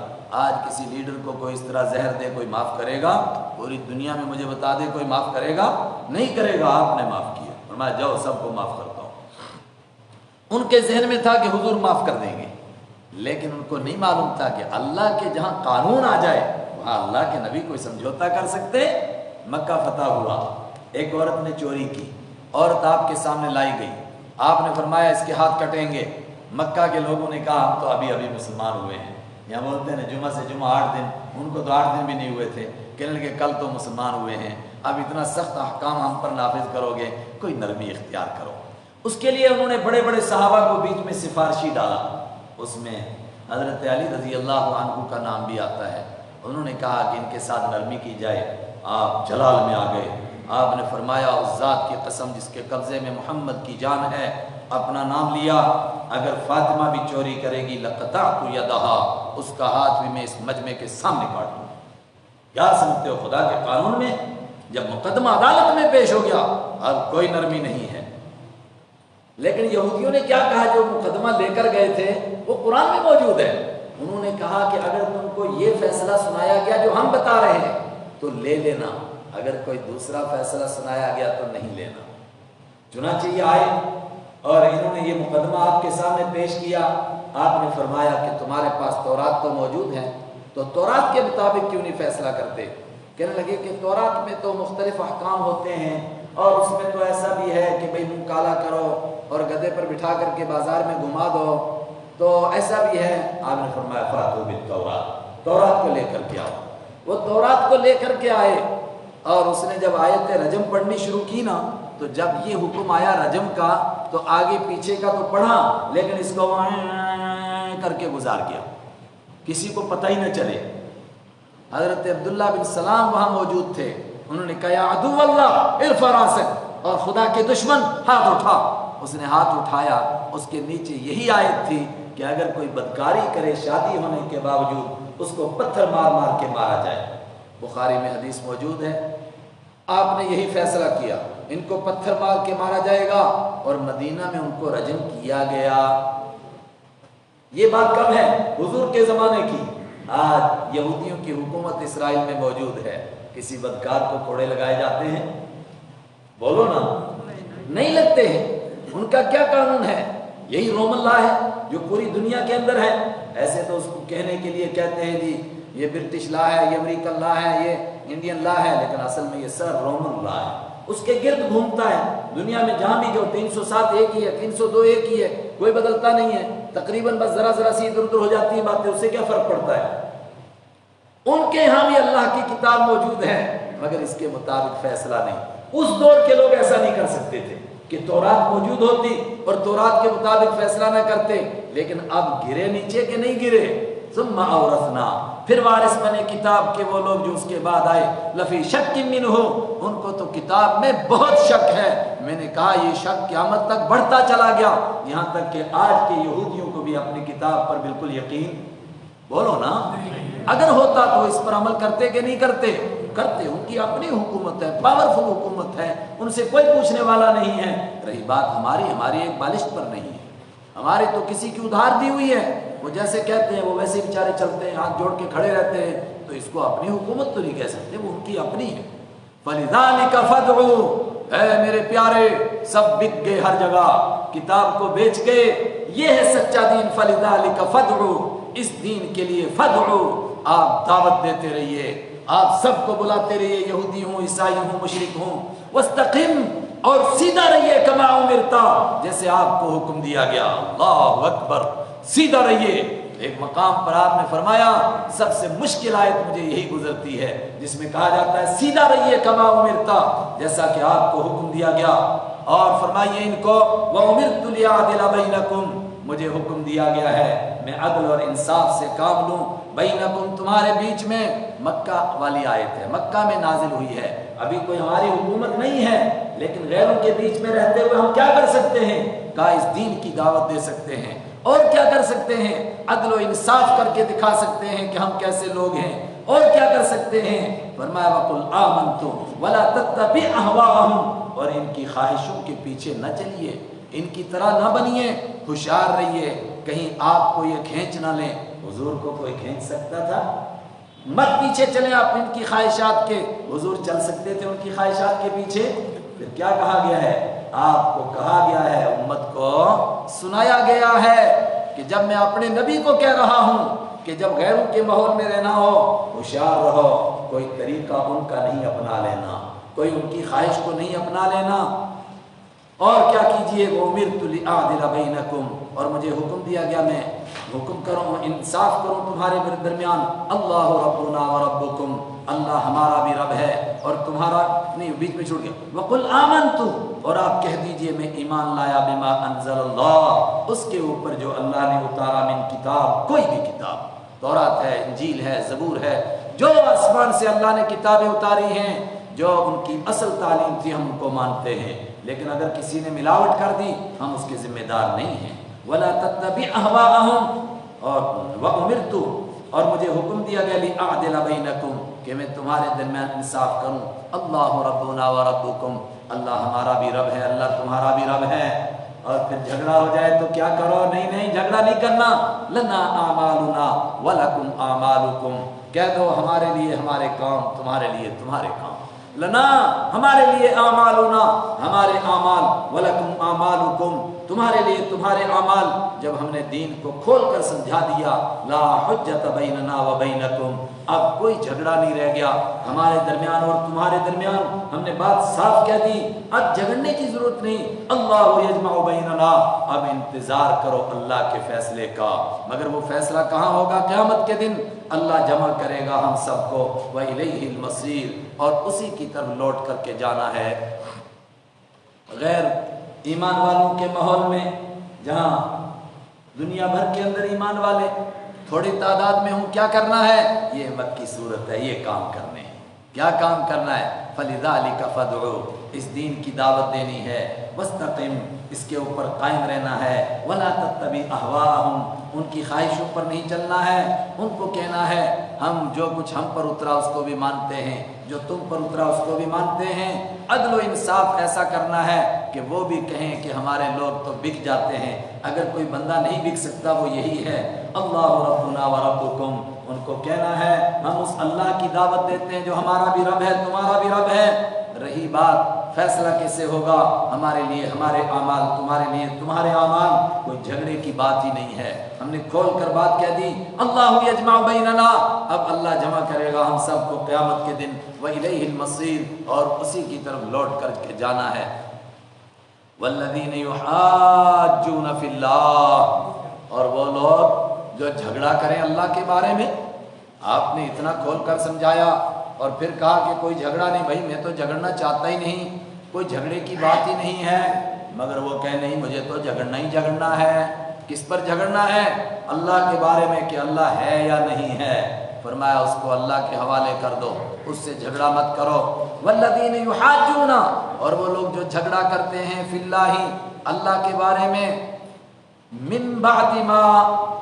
آج کسی لیڈر کو کوئی اس طرح زہر دے کوئی معاف کرے گا؟ پوری دنیا میں مجھے بتا دے کوئی معاف کرے گا؟ نہیں کرے گا، آپ نے معاف کیا، فرمایا جاؤ سب کو معاف کرتا ہوں۔ ان کے ذہن میں تھا کہ حضور معاف کر دیں گے، لیکن ان کو نہیں معلوم تھا کہ اللہ کے جہاں قانون آ جائے وہاں اللہ کے نبی کوئی سمجھوتا کر سکتے؟ مکہ فتح ہوا، ایک عورت نے چوری کی، عورت آپ کے سامنے لائی گئی، آپ نے فرمایا اس کے ہاتھ کٹیں گے۔ مکہ کے لوگوں نے کہا ہم تو ابھی مسلمان ہوئے ہیں، یہاں بولتے ہیں جمعہ سے جمعہ 8 دن، ان کو تو 8 دن بھی نہیں ہوئے تھے، کہنے لگے کل تو مسلمان ہوئے ہیں، اب اتنا سخت احکام ہم پر نافذ کرو گے، کوئی نرمی اختیار کرو۔ اس کے لیے انہوں نے بڑے بڑے صحابہ کو بیچ میں سفارشی ڈالا، اس میں حضرت علی رضی اللہ عنہ کا نام بھی آتا ہے۔ انہوں نے کہا کہ ان کے ساتھ نرمی کی جائے، آپ جلال میں آ گئے، آپ نے فرمایا اس ذات کی قسم جس کے قبضے میں محمد کی جان ہے، اپنا نام لیا، اگر فاطمہ بھی چوری کرے گی لقطعت یدہا، اس کا ہاتھ بھی میں اس مجمع کے سامنے کاٹ دوں۔ کیا سمجھتے ہو خدا کے قانون میں جب مقدمہ عدالت میں پیش ہو گیا اب کوئی نرمی نہیں ہے۔ لیکن یہودیوں نے کیا کہا؟ جو مقدمہ لے کر گئے تھے وہ قرآن میں موجود ہے، انہوں نے کہا کہ اگر تم کو یہ فیصلہ سنایا گیا جو ہم بتا رہے ہیں تو لے لینا، اگر کوئی دوسرا فیصلہ سنایا گیا تو نہیں لینا۔ چنانچہ یہ آئے اور انہوں نے یہ مقدمہ آپ کے سامنے پیش کیا، آپ نے فرمایا کہ تمہارے پاس تورات تو موجود ہے، تو تورات کے مطابق کیوں نہیں فیصلہ کرتے؟ کہنے لگے کہ تورات میں تو مختلف احکام ہوتے ہیں، اور اس میں تو ایسا بھی ہے کہ بھئی منہ کالا کرو اور گدھے پر بٹھا کر کے بازار میں گھما دو، تو ایسا بھی ہے۔ آپ نے فرمایا فاتو بالتورات، تورات کو لے کر کے آؤ۔ وہ تورات کو لے کر کے آئے، اور اس نے جب آیت رجم پڑھنی شروع کی نا، تو جب یہ حکم آیا رجم کا تو آگے پیچھے کا تو پڑھا، لیکن اس کو کر کے گزار گیا، کسی کو پتہ ہی نہ چلے۔ حضرت عبداللہ بن سلام وہاں موجود تھے، انہوں نے کہا یا عدو اللہ ارفع راسک، اور خدا کے دشمن ہاتھ اٹھا۔ اس نے ہاتھ اٹھایا، اس کے نیچے یہی آیت تھی کہ اگر کوئی بدکاری کرے شادی ہونے کے باوجود، اس کو پتھر مار مار کے مارا جائے۔ بخاری میں حدیث موجود ہے، آپ نے یہی فیصلہ کیا، ان کو پتھر مار کے مارا جائے گا، اور مدینہ میں ان کو رجم کیا گیا۔ یہ بات کب ہے؟ حضور کے زمانے کی۔ آج یہودیوں کی حکومت اسرائیل میں موجود ہے، کسی بدکار کو کوڑے لگائے جاتے ہیں؟ بولو نا، نہیں لگتے ہیں۔ ان کا کیا قانون ہے؟ یہی رومن لا ہے جو پوری دنیا کے اندر ہے۔ ایسے تو اس کو کہنے کے لیے کہتے ہیں جی یہ برٹش لا ہے، یہ امریکن لا ہے، یہ انڈین لا ہے، لیکن اصل میں یہ سر رومن لا ہے۔ اس کے گرد گھومتا ہے دنیا میں، جہاں بھی جو 307 ایک ہی ہے، 302 ایک ہی ہے، کوئی بدلتا نہیں ہے، تقریباً بس ذرا ذرا سی ادھر ادھر ہو جاتی ہیں باتیں، اس سے کیا فرق پڑتا ہے؟ ان کے یہاں بھی اللہ کی کتاب موجود ہے، مگر اس کے مطابق فیصلہ نہیں۔ اس دور کے لوگ ایسا نہیں کر سکتے تھے کہ تورات موجود ہوتی اور تورات کے مطابق فیصلہ نہ کرتے، لیکن اب گرے نیچے کے نہیں گرے۔ ثم اورثنا، پھر وارث بنے کتاب کے وہ لوگ جو اس کے بعد آئے، لفی شک منہ، ان کو تو کتاب میں بہت شک ہے۔ میں نے کہا یہ شک قیامت تک بڑھتا چلا گیا، یہاں تک کہ آج کے یہودیوں کو بھی اپنی کتاب پر بالکل یقین، بولو نا، اگر ہوتا تو اس پر عمل کرتے کہ نہیں کرتے؟ کرتے۔ ان کی اپنی حکومت ہے، پاورفل حکومت ہے، ان سے کوئی پوچھنے والا نہیں ہے۔ رہی بات ہماری ایک بالشت پر نہیں ہے، ہماری تو کسی کی ادھار دی ہوئی ہے، وہ جیسے کہتے ہیں وہ ویسے بیچارے چلتے ہیں، ہاتھ جوڑ کے کھڑے رہتے ہیں، تو اس کو اپنی حکومت تو نہیں کہہ سکتے، وہ ان کی اپنی ہے۔ فَلِذَلِكَ فَادْعُوا، اے میرے پیارے، سب بک گئے ہر جگہ، کتاب کو بیچ گئے، یہ ہے سچا دین۔ فَلِذَلِكَ فَادْعُوا، اس دین کے لیے فَادْعُوا، آپ دعوت دیتے رہیے، آپ سب کو بلاتے رہیے، یہودی ہوں، عیسائی ہوں، مشرک ہوں، وَاسْتَقِمْ، اور سیدھا رہیے، کما امرتا، جیسے آپ کو حکم دیا گیا۔ اللہ اکبر، سیدھا رہیے۔ ایک مقام پر آپ نے فرمایا سب سے مشکل آیت مجھے یہی گزرتی ہے جس میں کہا جاتا ہے سیدھا رہیے کما امرتا، جیسا کہ آپ کو حکم دیا گیا، اور فرمائیے ان کو وَأُمِرْتُ لِأَعْدِلَ بَيْنَكُمْ، مجھے حکم دیا گیا ہے میں عدل اور انصاف سے کام لوں، بینکم، تمہارے بیچ میں۔ مکہ والی آیت ہے، مکہ میں نازل ہوئی ہے، ابھی کوئی ہماری حکومت نہیں ہے، لیکن غیروں کے بیچ میں رہتے ہوئے ہم کیا کر سکتے ہیں؟ کہا اس دین کی دعوت دے سکتے ہیں، اور کیا کر سکتے ہیں؟ عدل و انصاف کر کے دکھا سکتے ہیں کہ ہم کیسے لوگ ہیں، اور کیا کر سکتے ہیں؟ فرمایا وَقُلْ آمَنْتُ وَلَا تَتَّبِعْ أَهْوَاءَهُمْ، اور ان کی خواہشوں کے پیچھے نہ چلیے، ان کی طرح نہ بنیے، ہوشیار رہیے، کہیں آپ کو یہ کھینچ نہ لیں۔ حضور کو کوئی کھینچ سکتا تھا؟ مت پیچھے چلیں آپ ان کی خواہشات کے، حضور چل سکتے تھے ان کی خواہشات کے پیچھے؟ پھر کیا کہا گیا ہے؟ آپ کو کہا گیا ہے، امت کو سنایا گیا ہے کہ جب میں اپنے نبی کو کہہ رہا ہوں کہ جب غیروں کے ماحول میں رہنا ہو ہوشیار رہو، کوئی طریقہ ان کا نہیں اپنا لینا، کوئی ان کی خواہش کو نہیں اپنا لینا، اور کیا کیجئے وَأُمِرْتُ لِأَعْدِلَ بَيْنَكُمْ، اور مجھے حکم دیا گیا میں حکم کروں، انصاف کروں تمہارے درمیان۔ اللہ ربنا وربکم، اللہ ہمارا بھی رب ہے اور تمہارا نہیں، بیچ میں چھوڑ گیا۔ وَقُلْ آمَنْتُ، اور آپ کہہ دیجئے میں ایمان لایا بما انزل اللہ، اس کے اوپر جو اللہ نے اتارا، من کتاب، کوئی بھی کتاب، تورات ہے، انجیل ہے، زبور ہے، جو آسمان سے اللہ نے کتابیں اتاری ہیں، جو ان کی اصل تعلیم تھی ہم ان کو مانتے ہیں، لیکن اگر کسی نے ملاوٹ کر دی ہم اس کے ذمہ دار نہیں ہیں۔ وَلَا تَتَّبِعْ أَهْوَاءَهُمْ، اور وَأُمِرْتُ، اور مجھے حکم دیا گیا لِأَعْدِلَ بَيْنَكُمْ، کہ میں تمہارے درمیان انصاف کروں۔ اللہ ربنا وربکم، اللہ ہمارا بھی رب ہے، اللہ تمہارا بھی رب ہے۔ اور پھر جھگڑا ہو جائے تو کیا کرو؟ نہیں نہیں، جھگڑا نہیں کرنا۔ لنا اعمالنا ولکم اعمالکم، کہہ دو ہمارے لیے ہمارے کام، تمہارے لیے تمہارے کام۔ لنا، ہمارے لیے، اعمالنا، ہمارے اعمال، ولکم اعمالکم، تمہارے لیے تمہارے اعمال جب ہم نے دین کو کھول کر سمجھا دیا، لا حجت بیننا و بینکم، اب کوئی جھگڑا نہیں رہ گیا ہمارے درمیان اور تمہارے درمیان، ہم نے بات صاف کہہ دی، اب جھگڑنے کی ضرورت نہیں، اللہ یجمع بیننا، اب انتظار کرو اللہ کے فیصلے کا، مگر وہ فیصلہ کہاں ہوگا؟ قیامت کے دن اللہ جمع کرے گا ہم سب کو، وَإِلَيْهِ الْمَصِيرُ، اور اسی کی طرف لوٹ کر کے جانا ہے۔ غیر ایمان والوں کے ماحول میں، جہاں دنیا بھر کے اندر ایمان والے تھوڑی تعداد میں ہوں، کیا کرنا ہے؟ یہ ہمت کی صورت ہے، یہ کام کرنے ہیں۔ کیا کام کرنا ہے؟ فَلِذَلِكَ فَادْعُوا، اس دین کی دعوت دینی ہے، وَاسْتَقِمْ، اس کے اوپر قائم رہنا ہے، وَلَا تَتَّبِعْ أَهْوَاءَهُمْ، ان کی خواہشوں پر نہیں چلنا ہے، ان کو کہنا ہے ہم جو کچھ ہم پر اترا اس کو بھی مانتے ہیں، جو تم پر اترا اس کو بھی مانتے ہیں۔ عدل و انصاف ایسا کرنا ہے کہ وہ بھی کہیں کہ ہمارے لوگ تو بک جاتے ہیں، اگر کوئی بندہ نہیں بک سکتا وہ یہی ہے، اللہ ربنا و ربکم، ان کو کہنا ہے ہم اس اللہ کی دعوت دیتے ہیں جو ہمارا بھی رب ہے تمہارا بھی رب ہے۔ رہی بات فیصلہ کیسے ہوگا، ہمارے لیے ہمارے اعمال، تمہارے لیے تمہارے اعمال، کوئی جھگڑے کی بات ہی نہیں ہے، ہم نے کھول کر بات کہہ دی، اللہ یجمع بیننا، اب اللہ جمع کرے گا ہم سب کو قیامت کے دن، وَإِلَيْهِ الْمَصِيرُ، اور اسی کی طرف لوٹ کر کے جانا ہے۔ وَالَّذِينَ يُحَاجُّونَ فِي اللَّهِ، اور وہ لوگ جو جھگڑا کریں اللہ کے بارے میں، آپ نے اتنا کھول کر سمجھایا اور پھر کہا کہ کوئی جھگڑا نہیں، بھائی میں تو جھگڑنا چاہتا ہی نہیں، کوئی جھگڑے کی بات ہی نہیں ہے، مگر وہ کہے نہیں مجھے تو جھگڑنا ہی جھگڑنا ہے۔ کس پر جھگڑنا ہے؟ اللہ کے بارے میں کہ اللہ ہے یا نہیں ہے، فرمایا اس کو اللہ کے حوالے کر دو، اس سے جھگڑا مت کرو۔ والذین یحاجون، اور وہ لوگ جو جھگڑا کرتے ہیں فی اللہ، اللہ کے بارے میں، من بعد ما،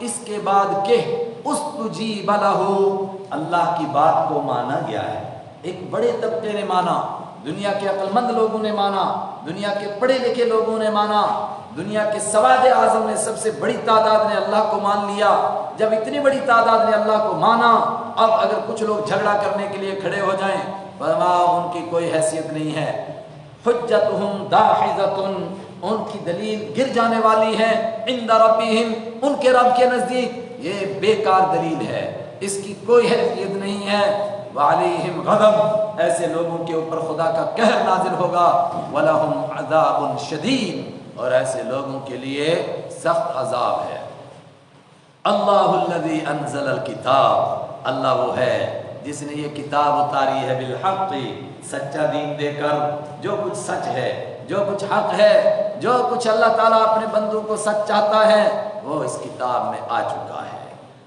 اس کے بعد کہ استجیب لہ، اللہ کی بات کو مانا گیا ہے، ایک بڑے طبقے نے مانا، دنیا کے عقل مند لوگوں نے مانا، دنیا کے پڑھے لکھے لوگوں نے مانا، دنیا کے سواد اعظم نے، سب سے بڑی تعداد نے اللہ کو مان لیا۔ جب اتنی بڑی تعداد نے اللہ کو مانا، اب اگر کچھ لوگ جھگڑا کرنے کے لیے کھڑے ہو جائیں، فرمایا ان کی کوئی حیثیت نہیں ہے، حجتہم داحضۃ، ان کی دلیل گر جانے والی ہے، عند ربہم، ان کے رب کے نزدیک یہ بیکار دلیل ہے، اس کی کوئی حیثیت نہیں ہے۔ وعلیہم غضب، ایسے لوگوں کے اوپر خدا کا قہر نازل ہوگا، ولہم عذاب شدید، اور ایسے لوگوں کے لیے سخت عذاب ہے۔ اللہ الذی انزل الکتاب، اللہ وہ ہے جس نے یہ کتاب اتاری ہے بالحق، سچا دین دے کر، جو کچھ سچ ہے، جو کچھ حق ہے، جو کچھ اللہ تعالیٰ اپنے بندوں کو سچ چاہتا ہے وہ اس کتاب میں آ چکا ہے۔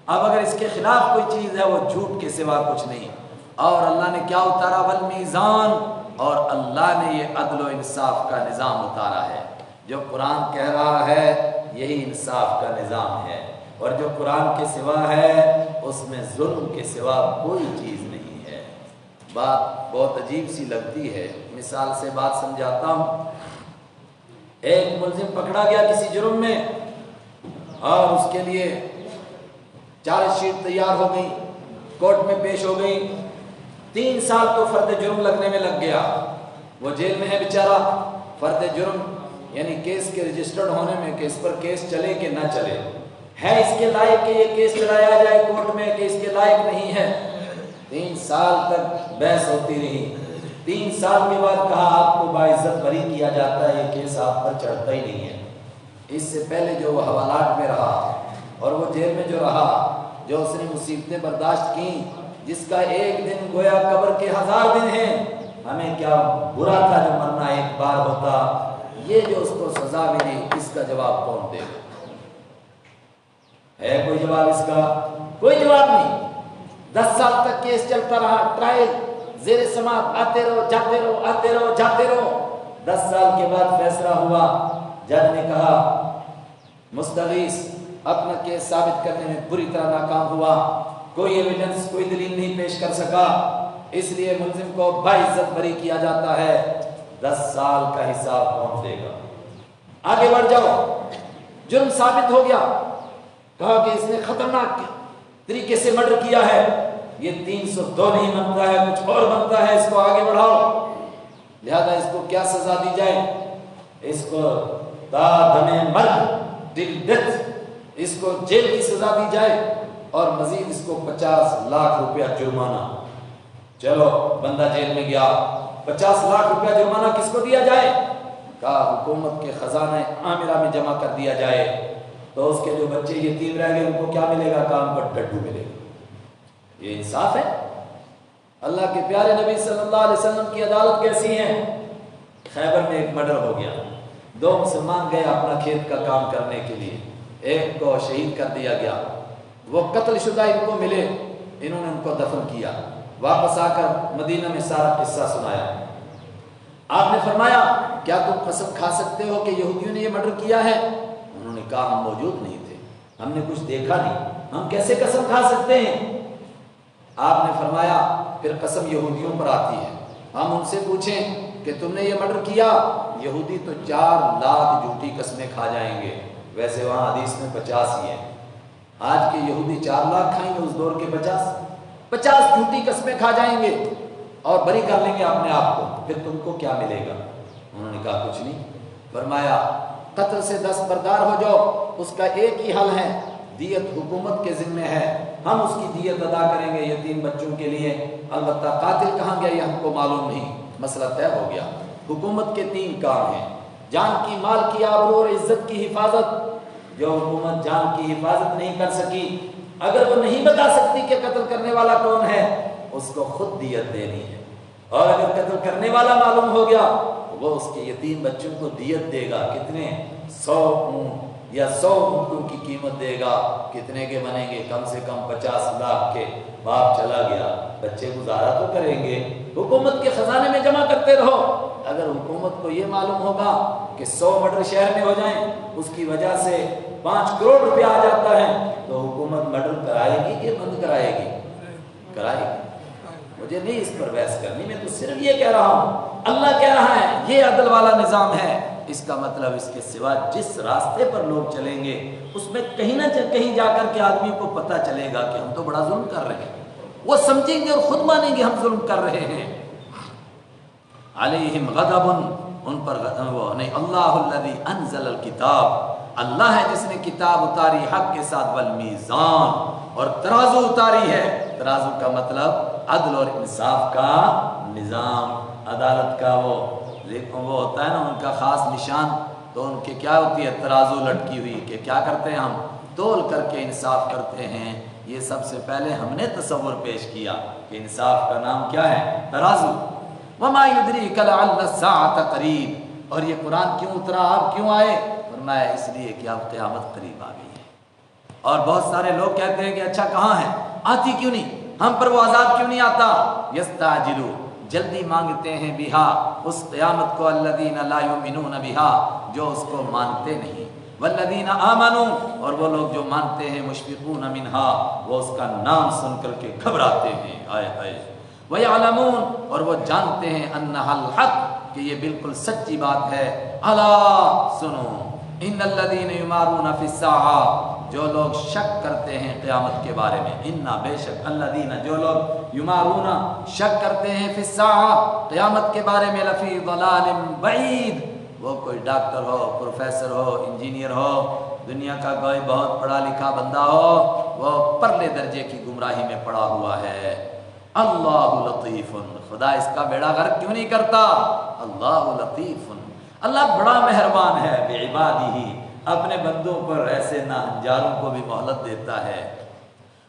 اب اگر اس کے خلاف کوئی چیز ہے وہ جھوٹ کے سوا کچھ نہیں۔ اور اللہ نے کیا اتارا؟ والمیزان، اور اللہ نے یہ عدل و انصاف کا نظام اتارا ہے۔ جو قرآن کہہ رہا ہے یہی انصاف کا نظام ہے، اور جو قرآن کے سوا ہے اس میں ظلم کے سوا کوئی چیز نہیں ہے۔ بات بہت عجیب سی لگتی ہے، مثال سے بات سمجھاتا ہوں۔ ایک ملزم پکڑا گیا کسی جرم میں، اور اس کے لیے چارج شیٹ تیار ہو گئی، کورٹ میں پیش ہو گئی، 3 سال تو فرد جرم لگنے میں لگ گیا، وہ جیل میں ہے بیچارہ۔ فرد جرم یعنی کیس کے رجسٹرڈ ہونے میں کہ اس پر کیس چلے کہ نہ چلے، ہے اس کے لائق کہ یہ کیس چلایا جائے کورٹ میں کہ اس کے لائق نہیں ہے۔ 3 سال تک بحث ہوتی رہی، 3 سال کے بعد کہا آپ کو باعزت بری کیا جاتا ہے، یہ کیس آپ پر چڑھتا ہی نہیں ہے۔ اس سے پہلے جو وہ حوالات میں رہا اور وہ جیل میں جو رہا، جو اس نے مصیبتیں برداشت کی، جس کا ایک دن گویا قبر کے 1000 دن ہیں، ہمیں کیا برا تھا جو مرنا ایک بار ہوتا، یہ جو اس کو سزا ملی اس کا جواب کون دے گا؟ ہے کوئی جواب اس کا؟ کوئی جواب نہیں۔ 10 سال تک کیس چلتا رہا، ٹرائل زیر سماعت، آتے رہو جاتے رہو، آتے رہو جاتے رہو۔ 10 سال کے بعد فیصلہ ہوا، جج نے کہا مستغیث اپنا کیس ثابت کرنے میں بری طرح ناکام ہوا، کوئی ایویڈنس، کوئی دلیل نہیں پیش کر سکا، اس لیے ملزم کو باعزت بری کیا جاتا ہے۔ 10 سال کا حساب کون دے گا؟ آگے بڑھ جاؤ، جرم ثابت ہو گیا، کہا کہ اس نے خطرناک طریقے سے مرڈر کیا ہے، یہ 302 نہیں بنتا ہے، کچھ اور بنتا ہے، اس کو آگے بڑھاؤ، لہذا اس کو کیا سزا دی جائے؟ اس کو تا دم مرگ ٹل ڈیتھ، اس کو جیل کی سزا دی جائے اور مزید اس کو 50 لاکھ روپیہ جرمانہ۔ چلو بندہ جیل میں گیا، 50 لاکھ روپیہ جرمانہ کس کو دیا جائے؟ کہا حکومت کے خزانہ عامرہ میں جمع کر دیا جائے۔ تو اس کے جو بچے یتیم رہ گئے ان کو کیا ملے گا؟ کام پر ڈڈو ملے گا۔ یہ انصاف ہے؟ اللہ کے پیارے نبی صلی اللہ علیہ وسلم کی عدالت کیسی ہے؟ خیبر میں ایک مرڈر ہو گیا، 2 مسلمان گئے اپنا کھیت کا کام کرنے کے لیے، ایک کو شہید کر دیا گیا، وہ قتل شدہ ان کو ملے، انہوں نے ان کو دفن کیا، واپس آ کر مدینہ میں سارا قصہ سنایا۔ آپ نے فرمایا کیا تم قسم کھا سکتے ہو کہ یہودیوں نے یہ مرڈر کیا ہے؟ انہوں نے کہا ہم موجود نہیں تھے، ہم نے کچھ دیکھا نہیں، ہم کیسے قسم کھا سکتے ہیں؟ آپ نے فرمایا پھر قسم یہودیوں پر آتی ہے، ہم ان سے پوچھیں کہ تم نے یہ مرڈر کیا، یہودی تو 4 لاکھ جھوٹی قسمیں کھا جائیں گے، ویسے وہاں حدیث میں 50 ہی ہیں۔ آج کے یہودی 4 لاکھ کھائیں گے، اس دور کے 50 جھوٹی قسمیں کھا جائیں گے اور بری کر لیں گے اپنے آپ کو، پھر تم کو کیا ملے گا؟ انہوں نے کہا کچھ نہیں۔ فرمایا قتل سے دستبردار ہو جاؤ، اس کا ایک ہی حل ہے، دیت حکومت کے ذمہ ہے، ہم اس کی دیت ادا کریں گے یتیم بچوں کے لیے، البتہ قاتل کہاں گیا یہ ہم کو معلوم نہیں۔ مسئلہ طے ہو گیا۔ حکومت کے 3 کام ہیں، جان کی، مال کی، آبرو اور عزت کی حفاظت۔ جو حکومت جان کی حفاظت نہیں کر سکی، اگر وہ نہیں بتا سکتی کہ قتل کرنے والا کون ہے، اس کو خود دیت دینی ہے، اور اگر قتل کرنے والا معلوم ہو گیا وہ اس کے یتیم بچوں کو دیت دے گا۔ کتنے؟ 100 اونٹ یا 100 اونٹوں کی قیمت دے گا۔ کتنے کے بنیں گے؟ کم سے کم 50 لاکھ کے۔ باپ چلا گیا، بچے گزارا تو کریں گے، حکومت کے خزانے میں جمع کرتے رہو۔ اگر حکومت کو یہ معلوم ہوگا کہ 100 مرڈر شہر میں ہو جائیں، اس کی وجہ سے 5 کروڑ روپیہ آ جاتا ہے، تو حکومت مرڈر کرائے گی کہ بند کرائے گی؟ کرائے گی۔ مجھے نہیں اس پر بحث کرنی، میں تو صرف یہ کہہ رہا ہوں اللہ کہہ رہا ہے یہ عدل والا نظام ہے۔ اس کا مطلب اس کے سوا جس راستے پر لوگ چلیں گے اس میں کہیں نہ کہیں جا کر کے آدمی کو پتہ چلے گا کہ ہم تو بڑا ظلم کر رہے ہیں، وہ سمجھیں گے اور خود مانیں گے ہم ظلم کر رہے ہیں۔ علیہم غضب، ان پر وہ نہیں، اللہ الذی انزل الکتاب، اللہ ہے جس نے کتاب اتاری حق کے ساتھ، والمیزان، اور ترازو اتاری ہے۔ ترازو کا مطلب عدل اور انصاف کا نظام، عدالت کا وہ ہوتا ہے نا ان کا خاص نشان، تو ان کے کیا ہوتی ہے؟ ترازو لٹکی ہوئی، کہ کیا کرتے ہیں ہم؟ تول کر کے انصاف کرتے ہیں۔ یہ سب سے پہلے ہم نے تصور پیش کیا کہ انصاف کا نام کیا ہے؟ ترازو۔ وما یدریک لعل الساعۃ قریب، اور یہ قرآن کیوں اترا، آپ کیوں آئے؟ فرمایا اس لیے کہ اب قیامت قریب آ گئی ہے۔ اور بہت سارے لوگ کہتے ہیں کہ اچھا کہاں ہے، آتی کیوں نہیں، ہم پر وہ عذاب کیوں نہیں آتا؟ یستعجلوا، جلدی مانگتے ہیں، بہا، اس قیامت کو، الذین لا یؤمنون بہا، جو اس کو مانتے نہیں، والذین آمنوا، اور وہ لوگ جو مانتے ہیں، مشفقون منہا، وہ اس کا نام سن کر کے گھبراتے ہیں، آئے ہائے، وَيَعْلَمُونَ، اور وہ جانتے ہیں، أَنَّهَا الْحَقُّ، کہ یہ بالکل سچی بات ہے، الا سنو، ان الذین یمارون فی الساعۃ، جو لوگ شک کرتے ہیں قیامت کے بارے میں، انا، بے شک، الذین، جو لوگ یمارون، شک کرتے ہیں، فی الساعۃ، قیامت کے بارے میں، لفی ضلال بعید، وہ کوئی ڈاکٹر ہو، پروفیسر ہو، انجینئر ہو، دنیا کا کوئی بہت پڑھا لکھا بندہ ہو، وہ پرلے درجے کی گمراہی میں پڑا ہوا ہے۔ اللہ لطیف، خدا اس کا بیڑا غرق کیوں نہیں کرتا؟ اللہ لطیف، اللہ بڑا مہربان ہے، بعبادہ، اپنے بندوں پر ایسے ناہنجاروں کو بھی مہلت دیتا ہے۔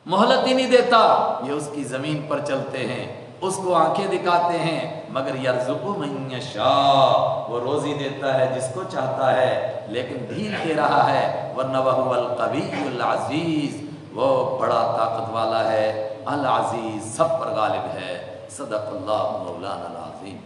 مہلت ہی نہیں دیتا، یہ اس کی زمین پر چلتے ہیں، اس کو آنکھیں دکھاتے ہیں، مگر یرزق من یشاء، وہ روزی دیتا ہے جس کو چاہتا ہے، لیکن ڈھیل دے رہا ہے، ورنہ وہ القوی العزیز، وہ بڑا طاقت والا ہے، العزیز، سب پر غالب ہے۔ صدق اللہ مولانا العظیم۔